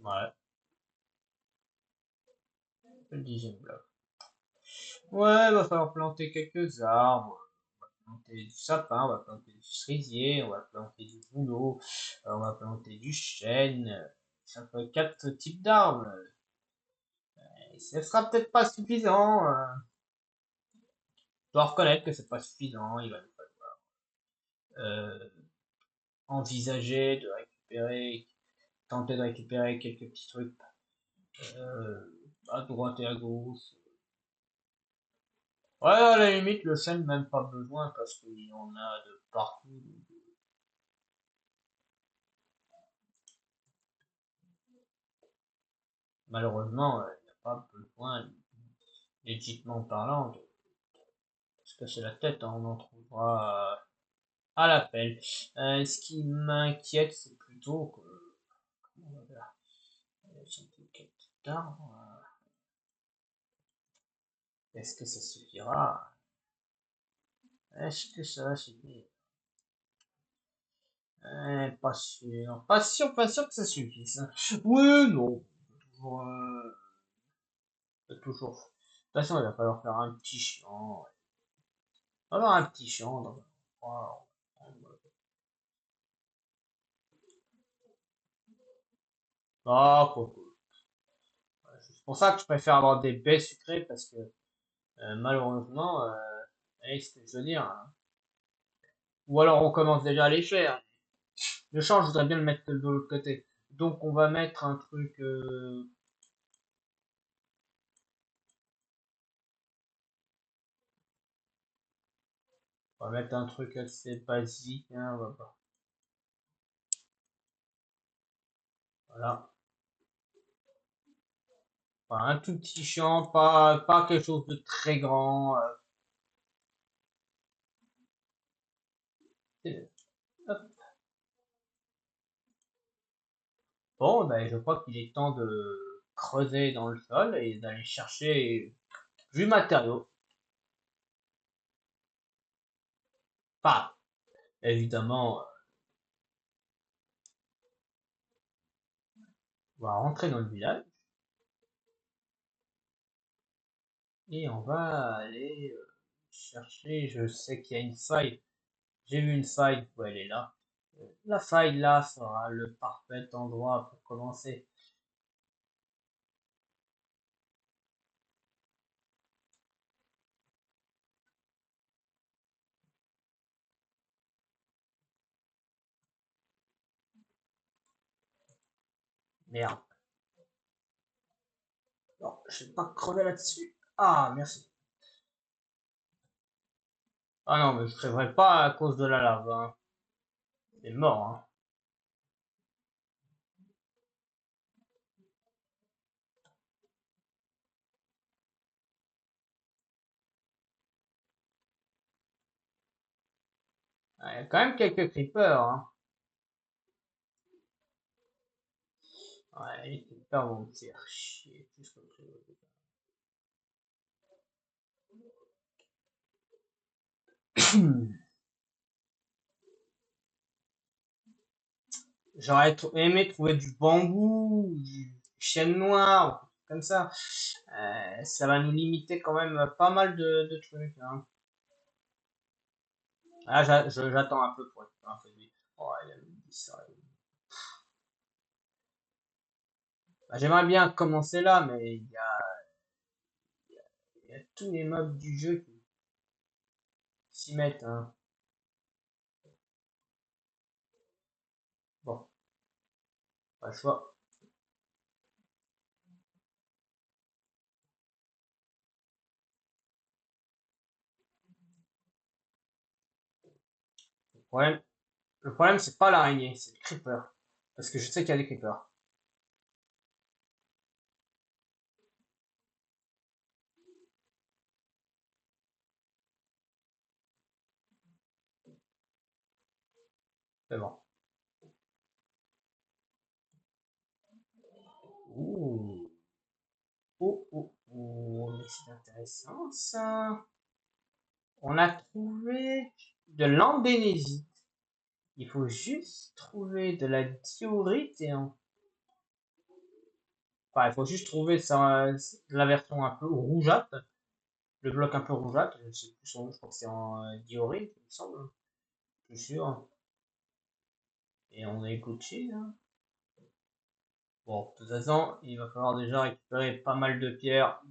Ouais, le 10e bloc. Ouais, va falloir planter quelques arbres. On va planter du sapin, on va planter du cerisier, on va planter du bouleau, on va planter du chêne. Ça fait 4 types d'arbres. Et ce sera peut-être pas suffisant. Je dois reconnaître que c'est pas suffisant. Il va nous falloir envisager de récupérer, tenter de récupérer quelques petits trucs euh, à droite et à gauche. Ouais, à la limite, le chêne, même pas besoin parce qu'il y en a de partout. Malheureusement, il n'y a pas besoin, éthiquement parlant, de se casser la tête, hein, on en trouvera à l'appel. Ce qui m'inquiète, c'est plutôt que... comment on va faire, surtout quelques arbres, est-ce que ça suffira? Est-ce que ça va suffire? Pas sûr. Pas sûr, pas sûr que ça suffise, hein. Oui, non. Toujours, toujours. De toute façon, il va falloir faire un petit champ. On va avoir un petit champ dans un endroit. Ah, quoi. C'est pour ça que je préfère avoir des baies sucrées parce que malheureusement, ce que je veux dire, hein. Ou alors on commence déjà à les faire. Le champ, je voudrais bien le mettre de l'autre côté. Donc on va mettre un truc, on va mettre un truc assez basique, hein, voilà. Enfin, un tout petit champ, pas quelque chose de très grand. Hop. Bon, ben, je crois qu'il est temps de creuser dans le sol et d'aller chercher du matériau. Pas évidemment On va rentrer dans le village et on va aller chercher. Je sais qu'il y a une faille. J'ai vu une faille. Où elle est là. La faille là sera le parfait endroit pour commencer. Merde. Non, je vais pas crever là-dessus. Ah, merci. Ah non, mais je crèverai pas à cause de la lave, hein. C'est mort, hein. Ah, il y a quand même quelques creepers, hein. Ouais, les creepers vont me faire chier. Plus qu'autre chose. Aimé trouver du bambou, du chêne noir, comme ça. Ça va nous limiter quand même pas mal de trucs, hein. Ah, j'attends un peu pour être un peu vite. Oh, il a dit ça. Bah, j'aimerais bien commencer là, mais il y a tous les mobs du jeu qui s'y mettent, hein. Bon, pas le choix. Le problème, le problème c'est pas l'araignée, c'est le creeper. Parce que je sais qu'il y a des creepers. C'est bon. Ouh. Oh, oh, oh, mais c'est intéressant ça. On a trouvé de l'andénésite. Il faut juste trouver de la diorite enfin, il faut juste trouver la version un peu rougeâtre, le bloc un peu rougeâtre. Je sais plus son nom, je crois que c'est en diorite, il me semble. Je suis sûr. Et on est Gucci, là. Bon, de toute façon, il va falloir déjà récupérer pas mal de pierres.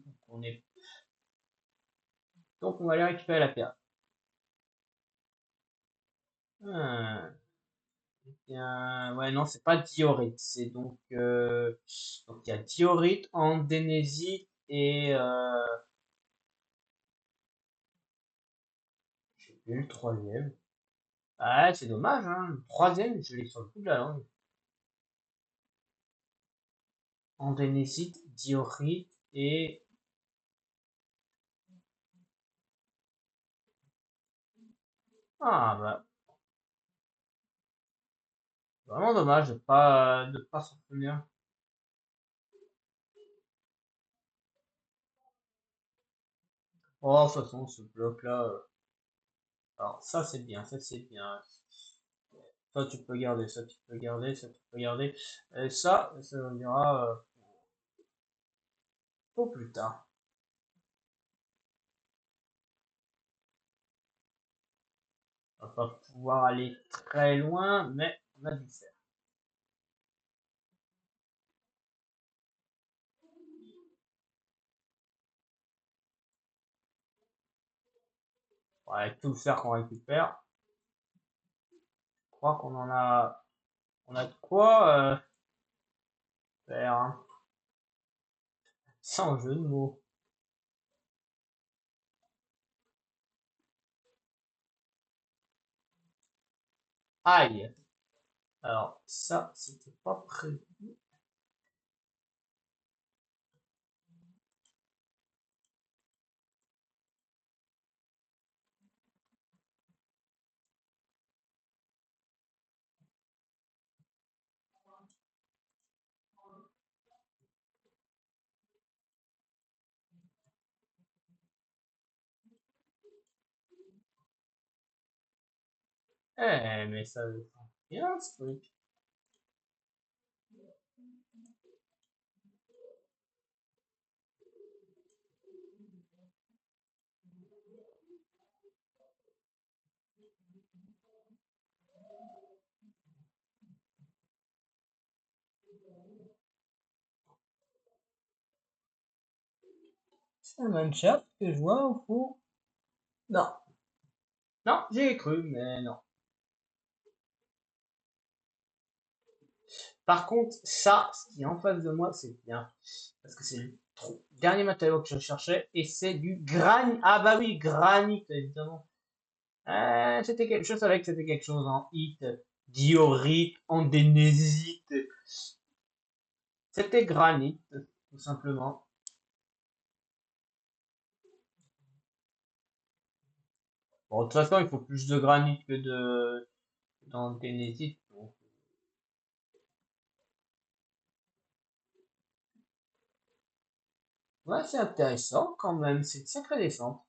Donc on va aller récupérer la pierre. Hmm. Bien, ouais, non, c'est pas diorite. C'est donc il y a diorite, andésite et je sais plus le troisième. Ah, c'est dommage, hein. Le troisième, je l'ai sur le bout de la langue. Andésite, diorite et ah bah vraiment dommage de pas s'en souvenir. Oh, de toute façon, ce bloc-là. Alors ça c'est bien, ça c'est bien. Ça tu peux garder, ça tu peux garder, ça tu peux garder. Et ça ira pour plus tard. On va pas pouvoir aller très loin, mais on a dû faire. On va avec tout le fer qu'on récupère. Je crois qu'on en a, on a de quoi faire, hein. Sans jeu de mots. Aïe. Alors ça, c'était pas prévu. Mais ça bien ce truc. C'est un Minecraft que je vois au fond. Non. Non, j'ai cru, mais non. Par contre, ça, ce qui est en face de moi, c'est bien. Parce que c'est le dernier matériau que je cherchais. Et c'est du granit. Ah bah oui, granit, évidemment. Je savais que c'était quelque chose en hit, diorite, andésite. C'était granit, tout simplement. Bon, de toute façon, il faut plus de granit que d'andésite. Donc, ouais, c'est intéressant quand même. C'est une sacrée descente.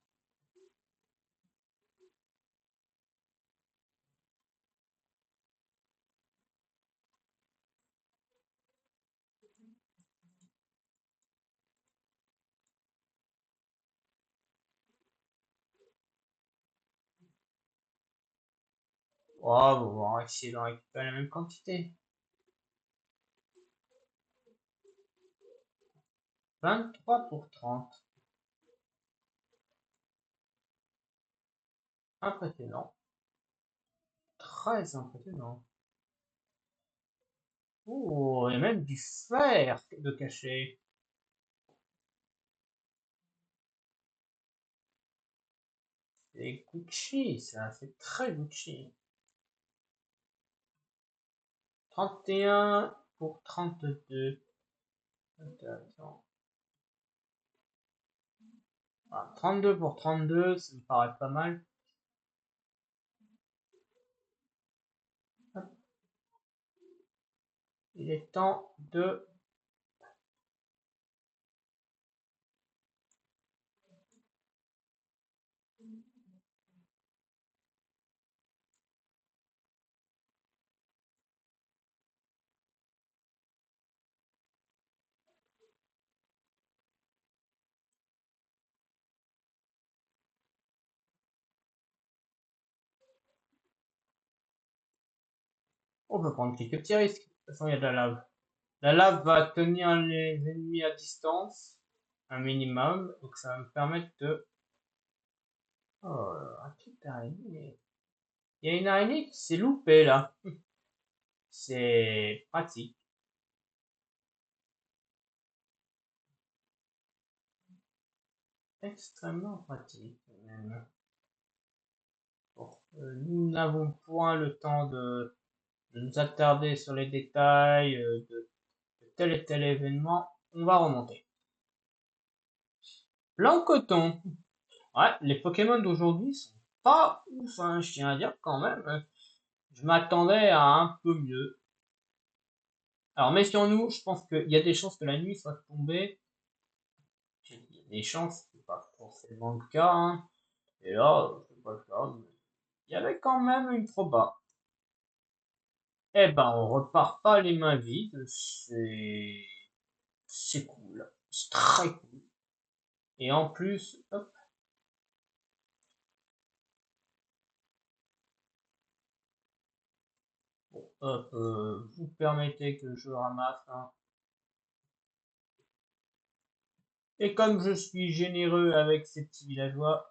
Oh, bon, on va essayer d'en récupérer la même quantité. 23 pour 30. Impressionnant. Très impressionnant. Oh, et même du fer de cachet. C'est Gucci, ça, c'est très Gucci. 31 pour 32. Intéressant. Ah, 32 pour 32, ça me paraît pas mal. Hop, il est temps de... On peut prendre quelques petits risques. De toute façon, il y a de la lave. La lave va tenir les ennemis à distance, un minimum, donc ça va me permettre de... Oh, un petit araignée. Il y a une araignée qui s'est loupée là. C'est pratique, extrêmement pratique même. Bon, nous n'avons point le temps de nous attarder sur les détails de tel et tel événement. On va remonter. Coton. Ouais, les Pokémon d'aujourd'hui sont pas ouf, hein, je tiens à dire quand même. Je m'attendais à un peu mieux. Alors méfions-nous, je pense qu'il y a des chances que la nuit soit tombée. Il y a des chances, c'est pas forcément le cas, hein. Et là, c'est pas le cas, mais il y avait quand même une proba. Eh ben, on repart pas les mains vides, c'est cool, c'est très cool. Et en plus, hop, bon, hop, vous permettez que je ramasse, hein. Et comme je suis généreux avec ces petits villageois,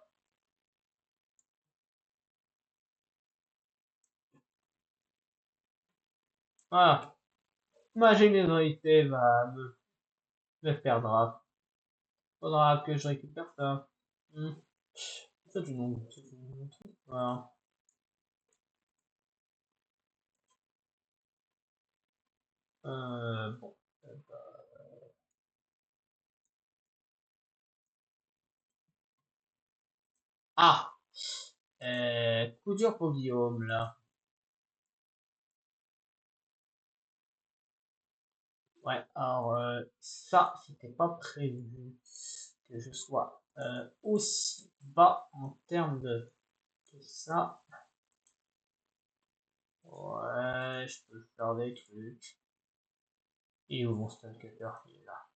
voilà, ma générosité me perdra. Faudra que je récupère ça. Hmm. Ça, du nom. Voilà. Bon. Ah! Coup dur pour Guillaume, là. Ouais, alors ça, c'était pas prévu que je sois aussi bas en termes de ça. Ouais, je peux faire des trucs. Et où mon stun cutter il est là.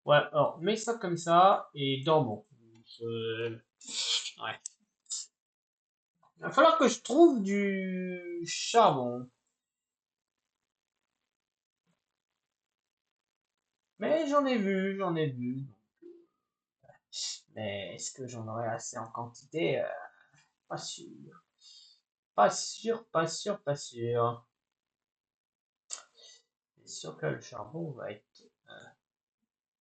Ouais, alors mets ça comme ça et dormons. Je- Ouais. Il va falloir que je trouve du charbon. Mais j'en ai vu, j'en ai vu. Mais est-ce que j'en aurai assez en quantité? Pas sûr. Pas sûr, pas sûr, pas sûr. C'est sûr que le charbon va être...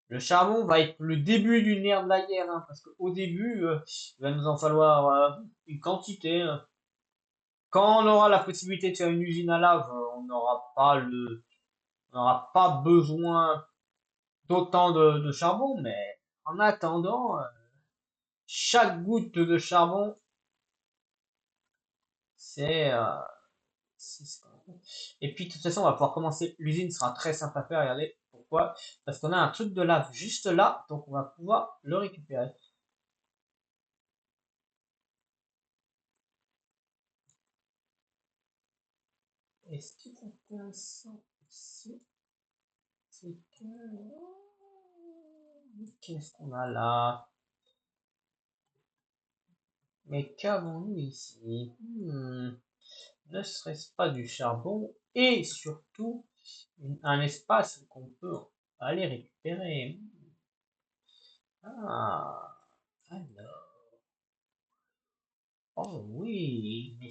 Le charbon va être le début du nerf de la guerre, hein, parce qu'au début, il va nous en falloir une quantité, hein. Quand on aura la possibilité de faire une usine à lave, on n'aura pas besoin d'autant de charbon, mais en attendant, chaque goutte de charbon, c'est et puis de toute façon, on va pouvoir commencer. L'usine sera très simple à faire. Regardez pourquoi? Parce qu'on a un truc de lave juste là, donc on va pouvoir le récupérer. Et ce qui est intéressant ici, c'est que qu'est-ce qu'on a là? Mais qu'avons-nous ici? Ne serait-ce pas du charbon et surtout un espace qu'on peut aller récupérer? Ah, alors, oh oui, mais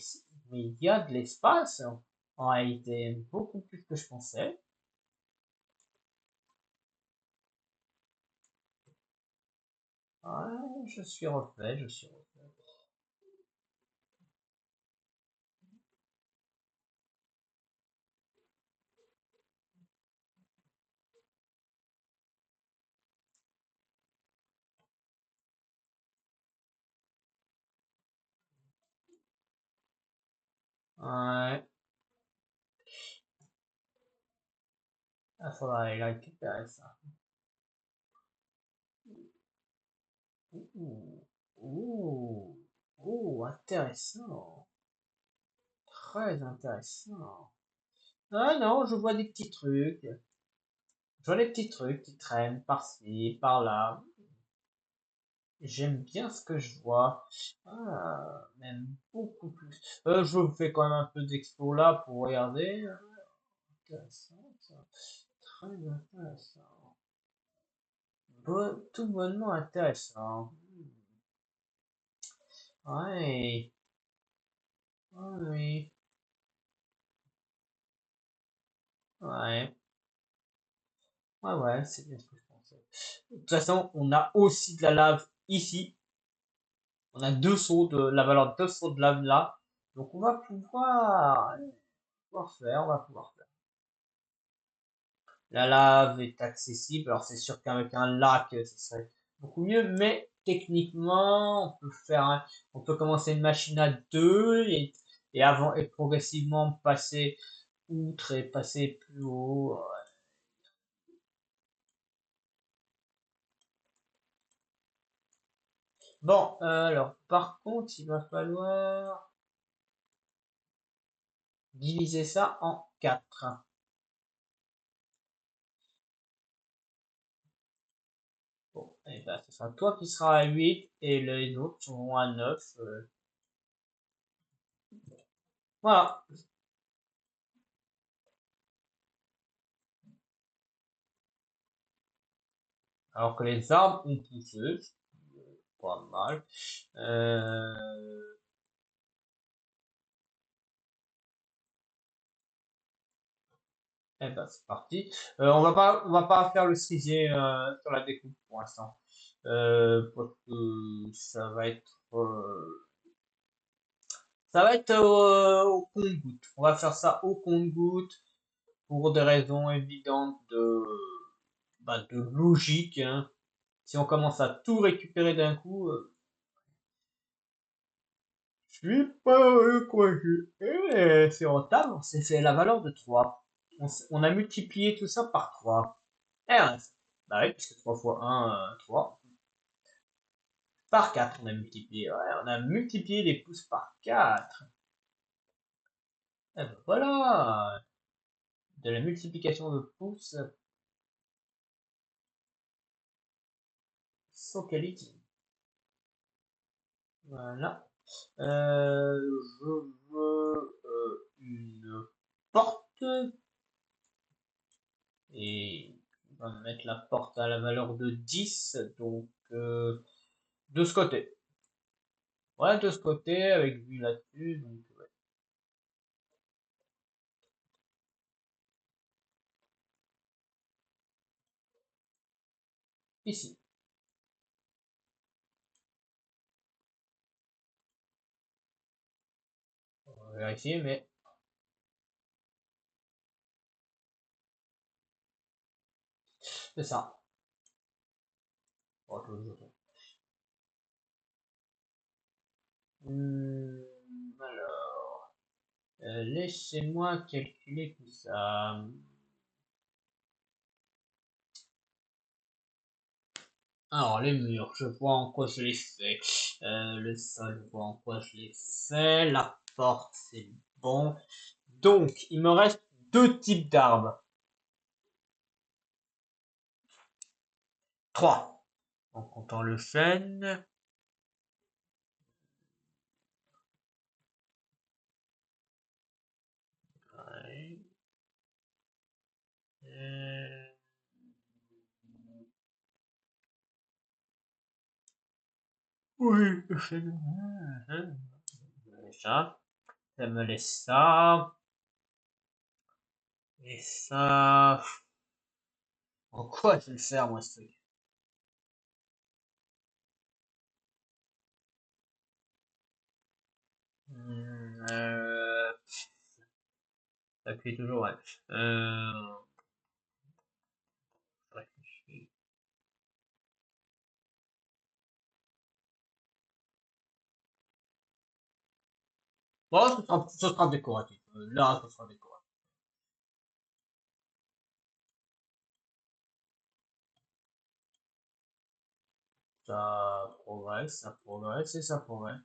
il y a de l'espace en réalité, beaucoup plus que je pensais. Ouais, je suis refait, je suis refait. Ouais, il faudra aller récupérer ça. Ouh, ouh, ouh, intéressant, très intéressant. Ah non, je vois des petits trucs. Je vois des petits trucs qui traînent par-ci, par-là. J'aime bien ce que je vois. Ah, même beaucoup plus. Je fais quand même un peu d'expo là pour regarder. Intéressant, ça. Très intéressant. Tout bonnement intéressant. Ouais, oui, ouais, ouais, c'est bien ce que je pensais. De toute façon, on a aussi de la lave ici. On a deux seaux de la valeur de deux seaux de lave là. Donc on va pouvoir faire. La lave est accessible. Alors c'est sûr qu'avec un lac, ce serait beaucoup mieux, mais techniquement, on peut commencer une machine à deux et progressivement passer outre et passer plus haut. Bon, alors par contre, il va falloir diviser ça en 4. Bon, et ben, ce sera toi qui sera à 8 et les autres seront à 9. Voilà. Alors que les arbres ont poussé, c'est pas mal. Euh, eh ben, c'est parti. On va pas faire le cerisier sur la découpe pour l'instant. Parce que ça va être au compte-goutte. On va faire ça au compte-goutte pour des raisons évidentes de logique, hein. Si on commence à tout récupérer d'un coup, je suis pas coincé. C'est rentable, on s'est fait la valeur de 3. On a multiplié tout ça par 3. Eh ouais, bah oui, puisque 3 fois 1, 3. Par 4, on a multiplié. Ouais, on a multiplié les pouces par 4. Et ben voilà, de la multiplication de pouces, so quality. Voilà. Je veux une porte et on va mettre la porte à la valeur de 10, donc de ce côté. Ouais, de ce côté, avec vue là-dessus, donc ouais. Ici. On va vérifier, mais c'est ça. Oh, alors, laissez-moi calculer tout ça. Alors, les murs, je vois en quoi je les fais. Le sol, je vois en quoi je les fais. La porte, c'est bon. Donc, il me reste deux types d'arbres. Trois. En comptant le chêne. Ouais. Euh, Oui, le chêne. Ça. Ça me laisse ça. Et ça. En quoi je vais le faire, moi, ce truc? Euh, ça cuit toujours, ouais. Je réfléchis. Bon, ce sera décoratif. Là, ce sera décoratif. Ça progresse et ça progresse.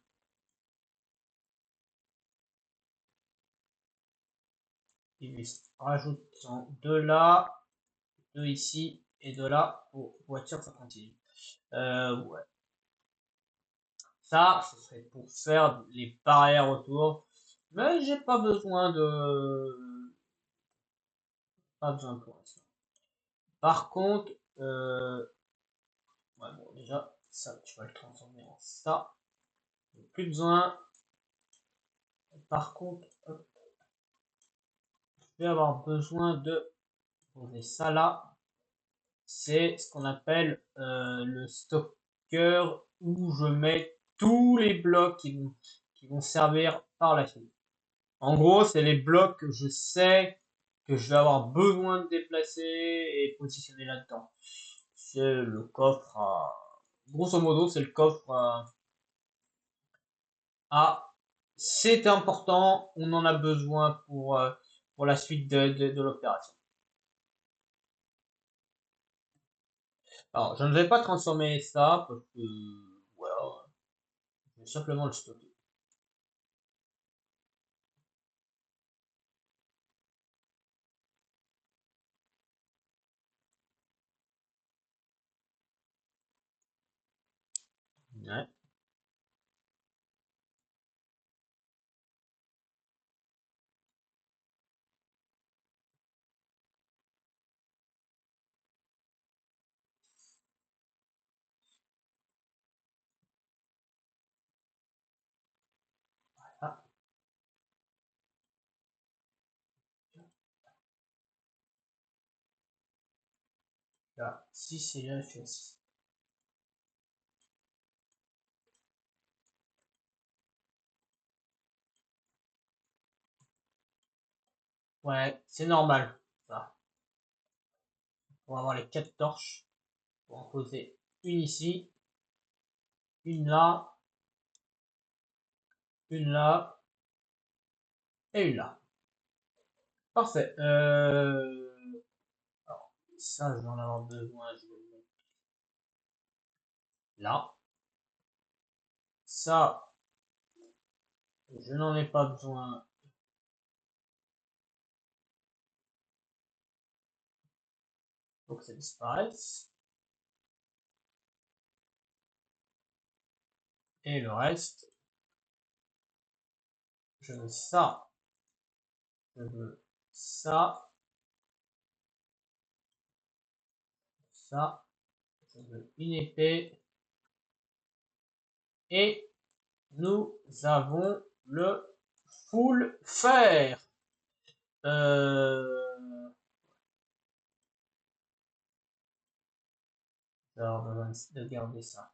Il rajoute deux là, deux ici et deux là pour être sûr que ça continue. Ouais. Ça, ce serait pour faire les barrières autour. Mais j'ai pas besoin de... Pas besoin pour ça. Par contre, ouais, bon, déjà, ça, tu vas le transformer en ça. Plus besoin. Par contre, hop, je vais avoir besoin de poser ça là. C'est ce qu'on appelle le stocker où je mets tous les blocs qui vont servir par la suite. En gros, c'est les blocs que je sais que je vais avoir besoin de déplacer et positionner là-dedans. C'est le coffre à... Grosso modo, c'est le coffre à... C'est important, on en a besoin pour la suite de l'opération. Alors, je ne vais pas transformer ça parce que... Voilà, je vais simplement le stocker. Ouais, ah, là, si c'est là, je fais aussi. Ouais, c'est normal. Ça. On va avoir les quatre torches. On va en poser une ici, une là, une là et une là. Parfait. Alors, ça, je vais en avoir besoin. Je vais le mettre là. Ça, je n'en ai pas besoin. Faut que ça disparaisse. Et le reste, je veux ça, je veux ça, ça, je veux une épée. Et nous avons le full fer. Alors, besoin de garder ça.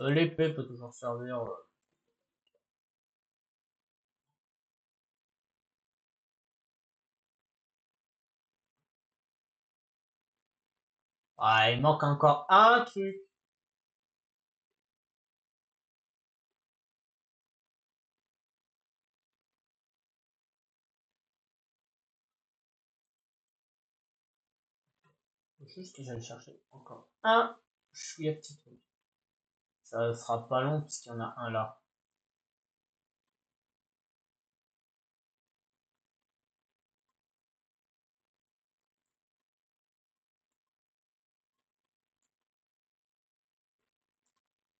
L'épée peut toujours servir. Ah, il manque encore un truc. Juste que j'aille chercher encore un chouïa petit truc. Ça sera pas long puisqu'il y en a un là.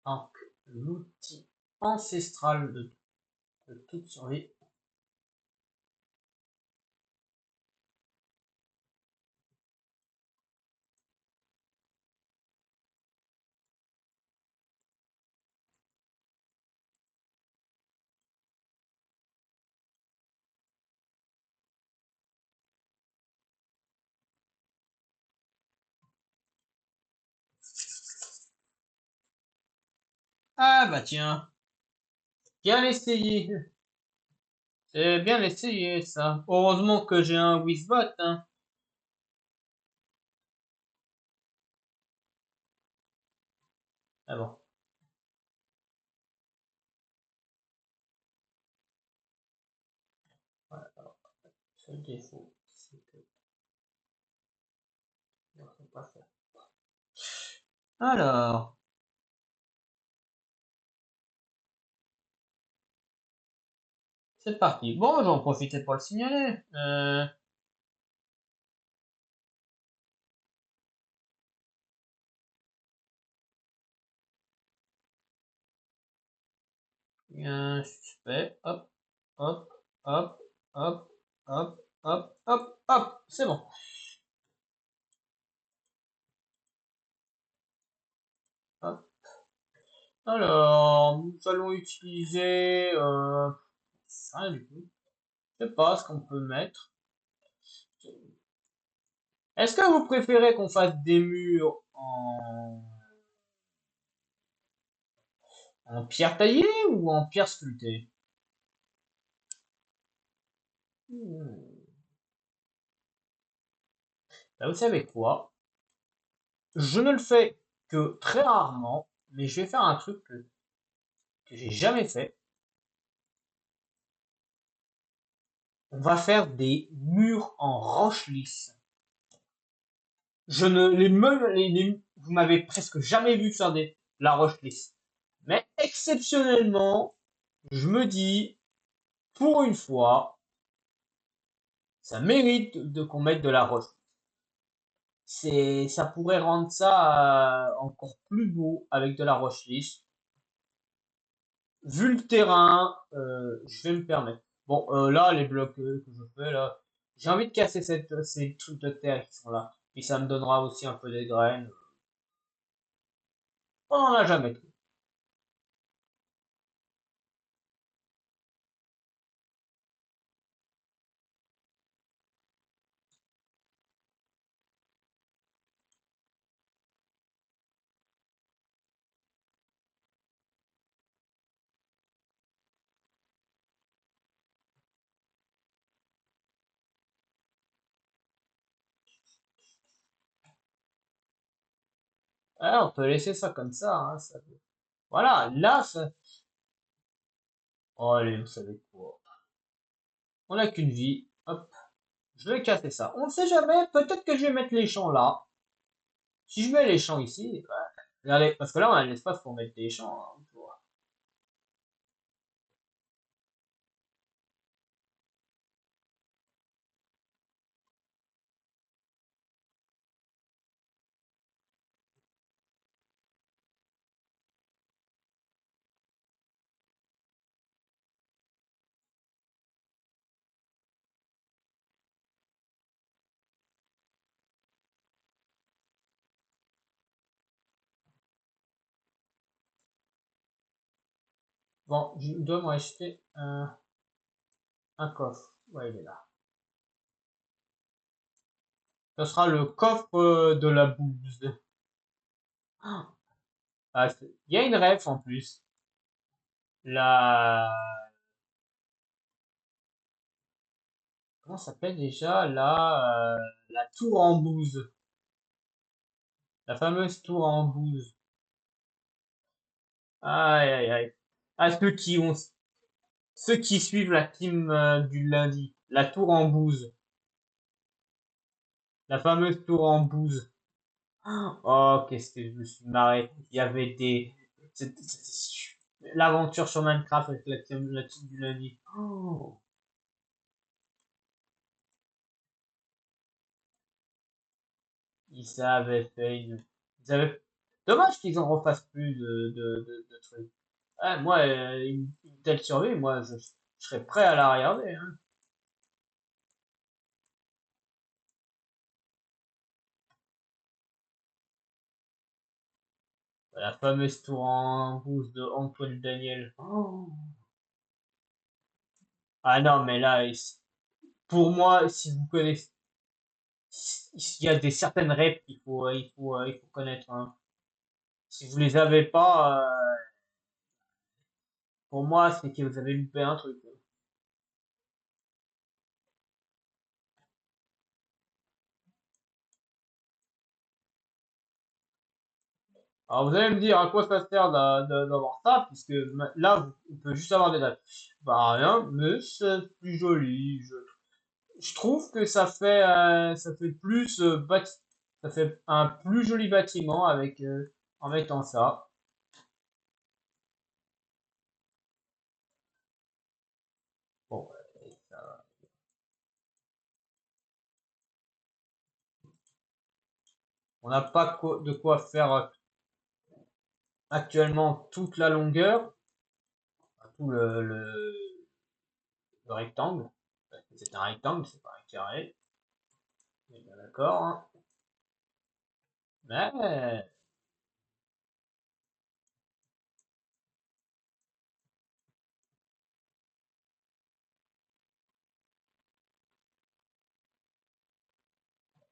Donc, l'outil ancestral de toute survie. Ah bah tiens, bien essayé. C'est bien essayé ça. Heureusement que j'ai un Wizbot, hein. Ah bon. Voilà. Alors, seul défaut, c'est que on ne peut pas faire. Alors, c'est parti. Bon, j'en profite pour le signaler. Il y a un suspect. Hop, hop, hop, hop, hop, hop, hop, hop. C'est bon. Hop. Alors, nous allons utiliser ça du coup. Je sais pas ce qu'on peut mettre. Est-ce que vous préférez qu'on fasse des murs en pierre taillée ou en pierre sculptée? Hmm. Bah, vous savez quoi? Je ne le fais que très rarement, mais je vais faire un truc que j'ai jamais fait. On va faire des murs en roche lisse. Je ne vous m'avez presque jamais vu faire la roche lisse. Mais exceptionnellement, je me dis, pour une fois, ça mérite de qu'on mette de la roche. Ça pourrait rendre ça encore plus beau avec de la roche lisse. Vu le terrain, je vais me permettre. Bon, là, les blocs que je fais, là, j'ai envie de casser ces trucs de terre qui sont là. Puis ça me donnera aussi un peu des graines. On n'en a jamais trop. Ah, on peut laisser ça comme ça, hein, voilà, là, ça... Oh, allez, vous savez quoi? On n'a qu'une vie. Hop, je vais casser ça. On ne sait jamais, peut-être que je vais mettre les champs là. Si je mets les champs ici, ouais, regardez, parce que là, on a l'espace pour mettre des champs, hein, tu vois. Bon, je dois m'acheter un coffre. Ouais, il est là. Ce sera le coffre de la bouse. Ah, il y a une ref en plus. La... Comment ça s'appelle déjà? La tour en bouse. La fameuse tour en bouse. Aïe, aïe, aïe. Ah, ceux qui suivent la team du lundi. La tour en bouse. La fameuse tour en bouse. Oh, qu'est-ce que je me suis marré. Il y avait l'aventure sur Minecraft avec la team du lundi. Oh, ils avaient fait une... Ils avaient... Dommage qu'ils en refassent plus de trucs. Ouais, moi, une telle survie, moi, je serais prêt à la regarder, hein. La fameuse tour en bouse de Antoine Daniel. Oh. Ah non, mais là, pour moi, si vous connaissez, il y a des certaines règles il faut connaître, hein. Si vous les avez pas, pour moi, c'est que vous avez loupé un truc. Alors vous allez me dire à quoi ça sert d'avoir ça, puisque là, on peut juste avoir des dates. Bah rien, mais c'est plus joli. Je trouve que ça fait plus, ça fait un plus joli bâtiment avec, en mettant ça. Bon, on n'a pas de quoi faire actuellement toute la longueur, tout le rectangle. C'est un rectangle, c'est pas un carré. On est bien d'accord, hein. Mais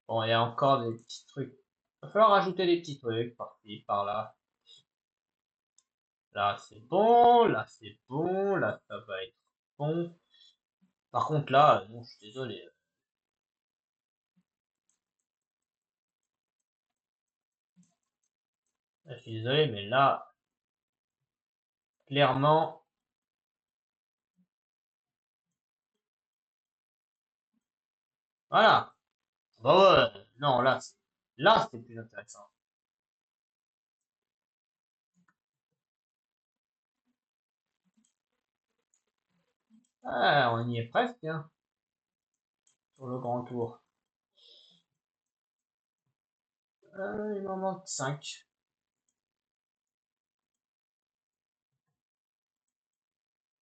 bon, il y a encore des petits trucs. Il va falloir rajouter des petits trucs par-ci, par-là. Là, c'est bon. Là, c'est bon. Là, ça va être bon. Par contre, là, non, je suis désolé. Je suis désolé, mais là, clairement, voilà. Bah ouais, non, là, c'est plus intéressant. Ouais, on y est presque, hein, sur le grand tour. Il m'en manque 5.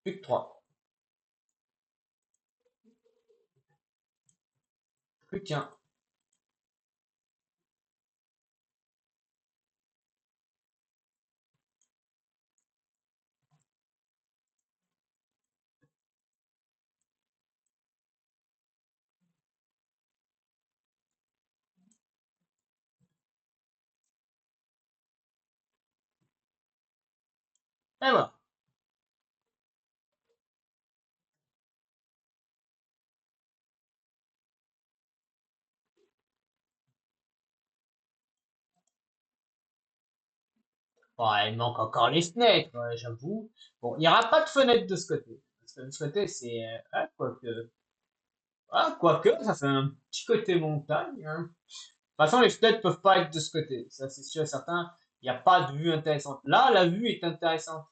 Plus que 3. Plus qu'un. Et voilà. Ouais, il manque encore les fenêtres, ouais, j'avoue. Bon, il n'y aura pas de fenêtre de ce côté. Parce que de ce côté, c'est... ah, quoique, ça fait un petit côté montagne, hein. De toute façon, les fenêtres peuvent pas être de ce côté. Ça, c'est sûr et certain. Il n'y a pas de vue intéressante. Là, la vue est intéressante.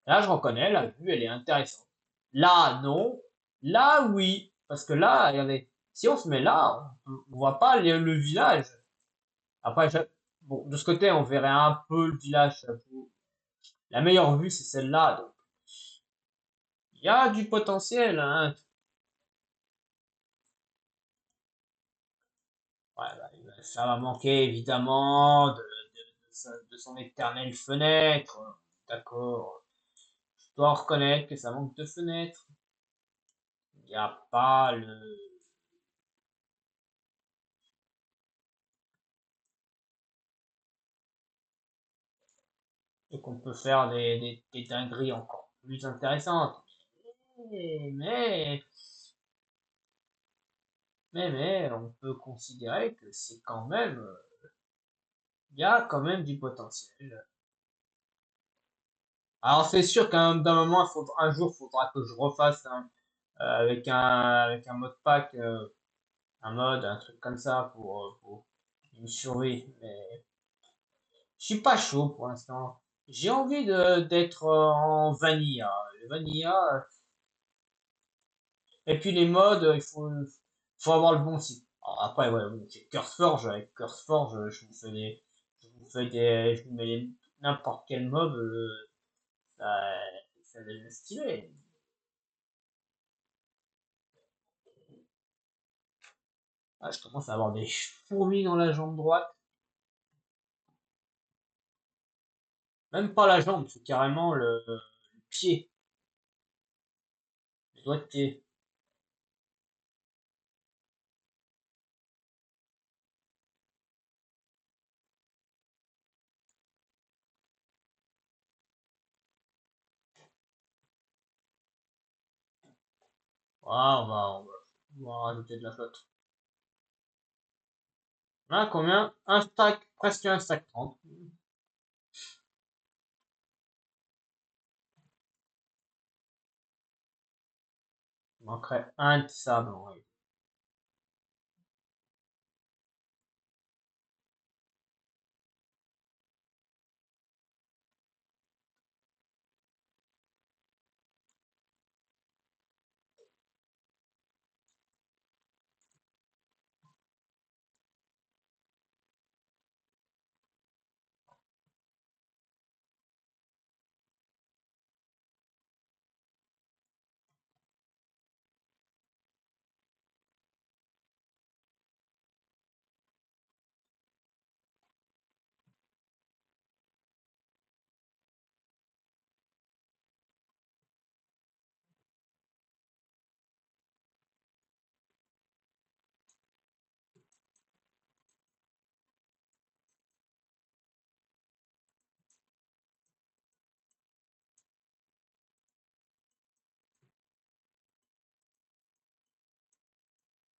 Là, je reconnais, la vue, elle est intéressante. Là, non. Là, oui. Parce que là, regardez, si on se met là, on voit pas le village. Après, bon, de ce côté, on verrait un peu le village, j'avoue. La meilleure vue, c'est celle-là. Donc, il y a du potentiel, hein. Ouais, bah, ça va manquer, évidemment, de son éternelle fenêtre. D'accord. Je dois reconnaître que ça manque de fenêtres. Il n'y a pas le... Donc on peut faire des dingueries encore plus intéressantes. Mais, mais, mais, on peut considérer que c'est quand même... Il y a quand même du potentiel. Alors c'est sûr d'un moment, un jour, il faudra que je refasse avec un mode pack, un truc comme ça pour une survie. Mais je suis pas chaud pour l'instant. J'ai envie d'être en vanilla. Le vanilla, et puis les modes, faut avoir le bon site. Alors après, ouais, oui, c'est CurseForge. Avec CurseForge, je vous mets n'importe quel mob, ça, ça devient stylé. Ah, je commence à avoir des fourmis dans la jambe droite. Même pas la jambe, c'est carrément le pied, le doigt de pied. Ah, on va rajouter de la flotte. Ah, combien? Un stack, presque un stack 30. Il manquerait un de sable, ouais.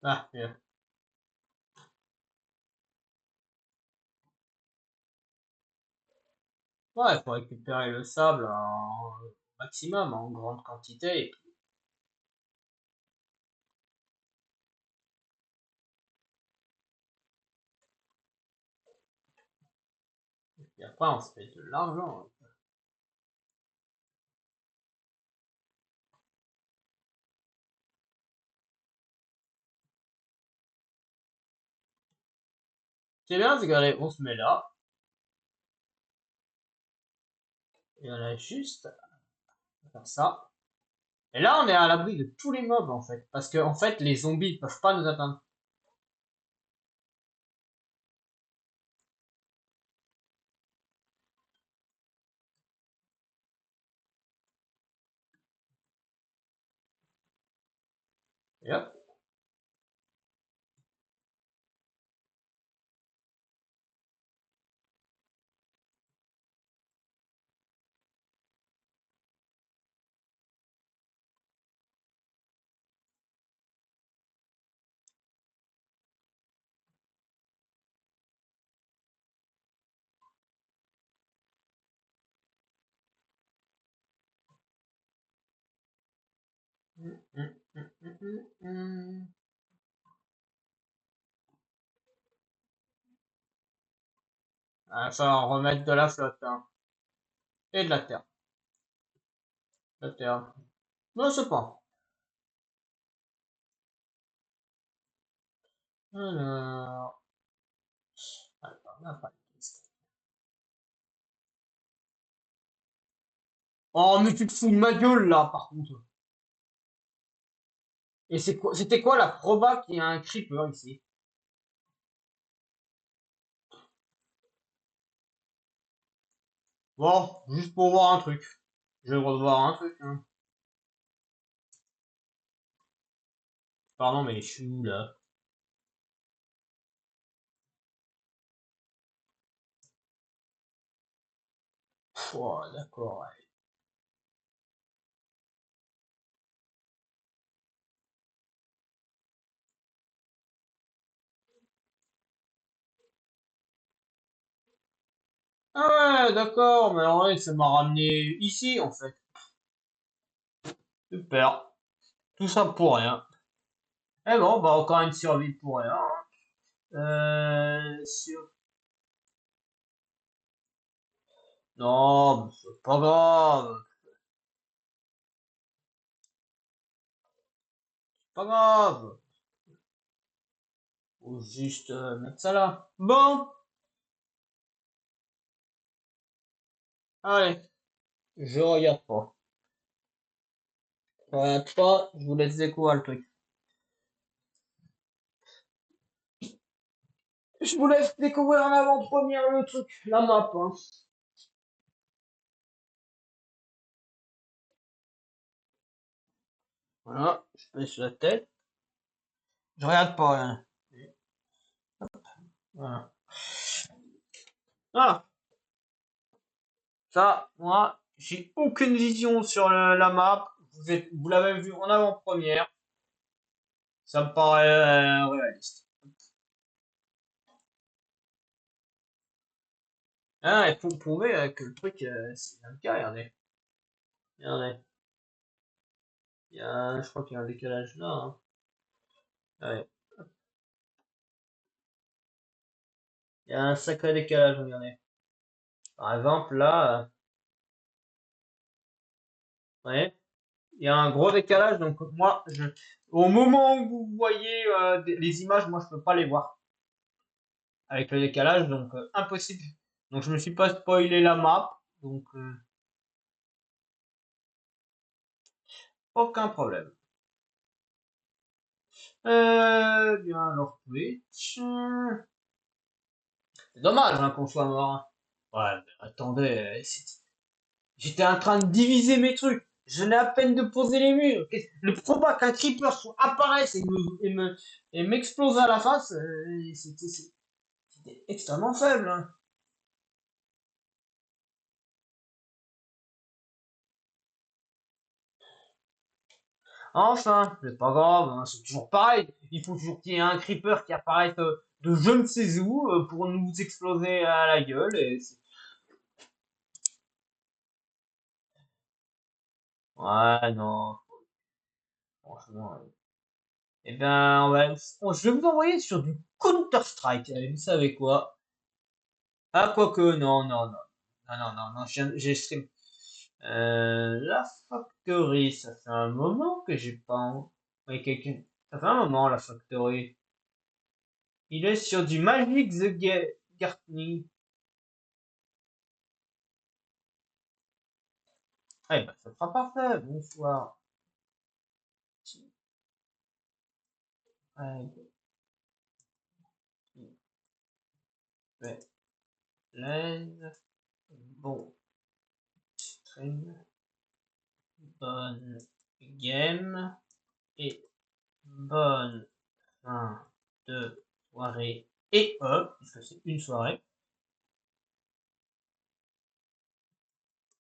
Ah, bien. Ouais, il faut récupérer le sable en maximum, en grande quantité. Et puis après, on se fait de l'argent. C'est bien, c'est regardez, on se met là. Et on a juste à faire ça. Et là, on est à l'abri de tous les mobs, en fait. Parce que, en fait, les zombies ne peuvent pas nous atteindre. Et hop. Hum, hum, hum. Ah, ça va en remettre de la flotte, hein. Et de la terre. De la terre. Non, c'est pas. Alors. Attends, on a pas de piste. Oh, mais tu te fous de ma gueule, là, par contre. Et c'était quoi la proba qu'il y a un creeper ici? Bon, juste pour voir un truc. Je vais revoir un truc, hein. Pardon, mais je suis où là? Oh, d'accord, ouais. Ah ouais, d'accord, mais en vrai, ça m'a ramené ici, en fait. Super. Tout ça pour rien. Eh bon, bah encore une survie pour rien, hein. Sur... Non, mais c'est pas grave. Pas grave. Faut juste mettre ça là. Bon, allez, je regarde pas. Je regarde pas, je vous laisse découvrir le truc. Je vous laisse découvrir en avant-première le truc, la map, hein. Voilà, je baisse la tête. Je regarde pas, hein. Voilà. Voilà. Ça, moi, j'ai aucune vision sur la map. Vous l'avez vu en avant-première. Ça me paraît réaliste. Ah, et pour prouver que le truc, c'est bien le cas, regardez. Regardez. Je crois qu'il y a un décalage là, hein. Ouais. Il y a un sacré décalage, regardez. Par exemple, là, ouais, il y a un gros décalage, donc moi, au moment où vous voyez les images, moi, je peux pas les voir avec le décalage, donc impossible. Donc, je me suis pas spoilé la map, donc aucun problème. Bien, alors Twitch. C'est dommage hein, qu'on soit mort, hein. Ouais, mais attendez, j'étais en train de diviser mes trucs. Je n'ai à peine de poser les murs. Le proba qu'un creeper apparaisse et m'explose à la face, c'était extrêmement faible, hein. Enfin, c'est pas grave, hein, c'est toujours pareil. Il faut toujours qu'il y ait un creeper qui apparaisse de je ne sais où pour nous exploser à la gueule. Ouais, non, franchement. Eh ben, je vais vous envoyer sur du Counter-Strike. Allez, vous savez quoi? Ah, quoique, non, non, non. Non, non, non, non, j'ai stream. La Factory, ça fait un moment que j'ai pas envoyé quelqu'un. Ça fait un moment, la Factory. Il est sur du Magic Gardening. Eh ben, ça sera parfait. Bonsoir. Ouais, ouais, l'aise. Bon, stream. Bonne game. Et bonne fin de soirée. Et hop, puisque c'est une soirée.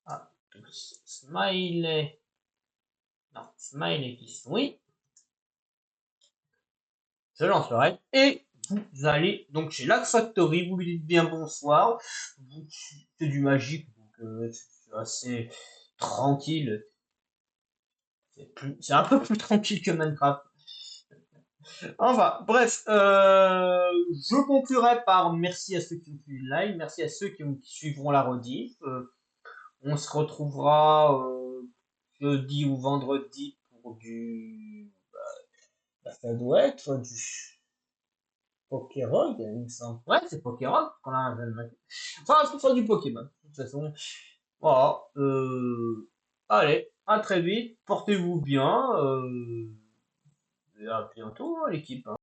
Ah, smiley. Non, smiley fils. Oui, je lancerai. Et vous allez donc chez Lac Factory, vous lui dites bien bonsoir. C'est du magique, donc c'est assez tranquille. C'est un peu plus tranquille que Minecraft. Enfin, bref, je conclurai par merci à ceux qui ont suivi le live, merci à ceux qui suivront la rediff. On se retrouvera jeudi ou vendredi pour ça doit être du Pokérog, il me semble. Ouais, c'est Pokérog qu'on a un jeune mec. Enfin, ce sera du Pokémon. De toute façon, voilà. Allez, à très vite, portez-vous bien, et à bientôt, hein, l'équipe, hein.